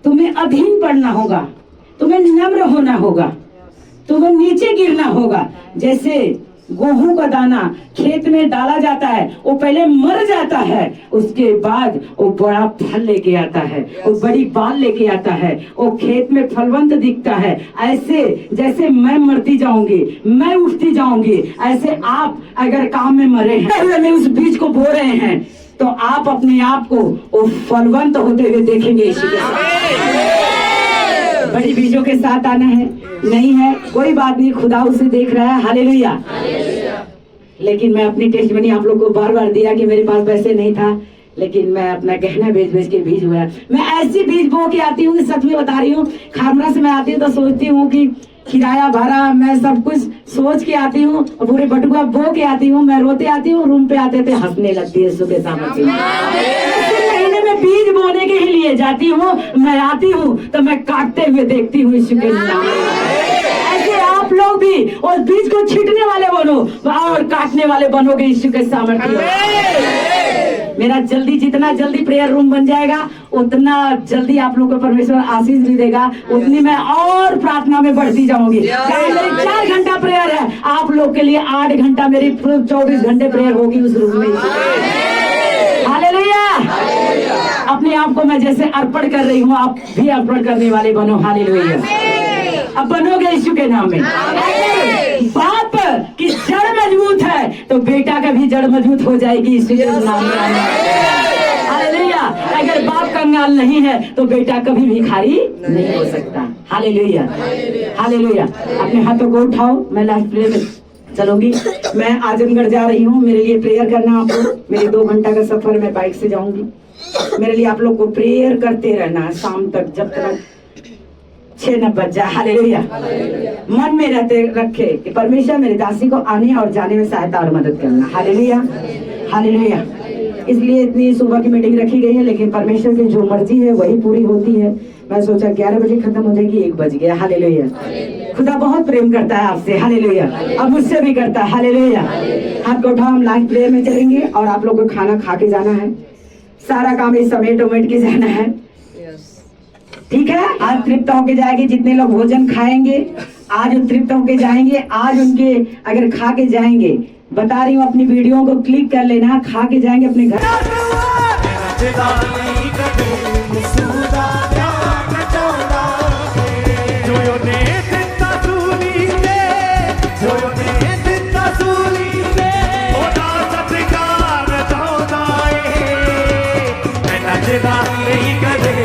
तुम्हें अधीन पड़ना होगा, तुम्हें नम्र होना होगा, तुम्हें नीचे गिरना होगा। जैसे गेहूं का दाना खेत में डाला जाता है, वो पहले मर जाता है, उसके बाद वो बड़ा फल लेके आता है, वो बड़ी बाल लेके आता है, वो खेत में फलवंत दिखता है। ऐसे जैसे मैं मरती जाऊंगी, मैं उठती जाऊंगी, ऐसे आप अगर काम में मरे हैं, में उस बीज को बो रहे हैं, तो आप अपने आप को वो फलवंत होते हुए देखेंगे। बड़ी बीजों के साथ आना है, नहीं है कोई बात नहीं, खुदा उसे देख रहा है। हालेलुया। लेकिन मैं अपनी टेस्टमनी आप लोग को बार बार दिया कि मेरे पास पैसे नहीं था, लेकिन मैं अपना गहना बेच बेच के बीज हुआ। मैं ऐसी बीज बो के आती हूँ, सच में बता रही हूँ। खामरा से मैं आती हूँ तो सोचती हूँ कि किराया भाड़ा, मैं सब कुछ सोच के आती हूँ, और पूरे बटुआ बो के आती हूँ। मैं रोते आती हूँ, रूम पे आते थे हंसने लगती है सुबह सामने। महीने में बीज बोने के ही लिए जाती हूँ, मैं आती हूँ तो मैं काटते हुए देखती हूँ यीशु के नाम। ऐसे आप लोग भी उस बीज को छींटने वाले बनो और काटने वाले बनोगे यीशु के सामर्थ्य। मेरा जल्दी, जितना जल्दी प्रेयर रूम बन जाएगा, उतना जल्दी आप लोगों को परमेश्वर आशीष भी देगा, उतनी मैं और प्रार्थना में बढ़ती जाऊंगी। मेरी 4 घंटा प्रेयर है, आप लोग के लिए 8 घंटा मेरी 24 घंटे प्रेयर होगी उस रूम में। हालेलुया। अपने आप को मैं जैसे अर्पण कर रही हूँ, आप भी अर्पण करने वाले बनो। हालेलुया। अब बनोगे यीशु के नाम में। बाप की जड़ मजबूत है तो बेटा का भी जड़ मजबूत हो जाएगी यीशु के नाम में। हालेलुया। अगर बाप कंगाल नहीं है तो बेटा कभी भिखारी नहीं हो सकता। Hallelujah, hallelujah. अपने हाथों को उठाओ, मैं लास्ट प्रेयर में चलूंगी। मैं आजमगढ़ जा रही हूँ, मेरे लिए प्रेयर करना आप लोग। मेरे 2 घंटा का सफर, मैं बाइक से जाऊंगी। मेरे लिए आप लोग को प्रेयर करते रहना है शाम तक, जब तक 6 न बज जाए। हालेलुया। मन में रहते रखे कि परमेश्वर मेरे दासी को आने और जाने में सहायता और मदद करना। Hallelujah, hallelujah. इसलिए इतनी सुबह की मीटिंग रखी गई है, लेकिन परमेश्वर की जो मर्जी है वही पूरी होती है। मैं सोचा 11 बजे खत्म हो जाएगी, 1 बज गया। हालेलुया। खुदा बहुत प्रेम करता है आपसे। हालेलुया। अब मुझसे भी करता है। हालेलुया। हाथ को उठाओ, हम लास्ट प्रेयर में चलेंगे और आप लोगों को खाना खा के जाना है। सारा काम इस समेट उमेट के जाना है, ठीक है। आज तृप्त होके जाएंगे, जितने लोग भोजन खाएंगे आज तृप्त होके जाएंगे। आज उनके अगर खा के जाएंगे, बता रही हूँ, अपनी वीडियो को क्लिक कर लेना, खा के जाएंगे अपने घर। नहीं करे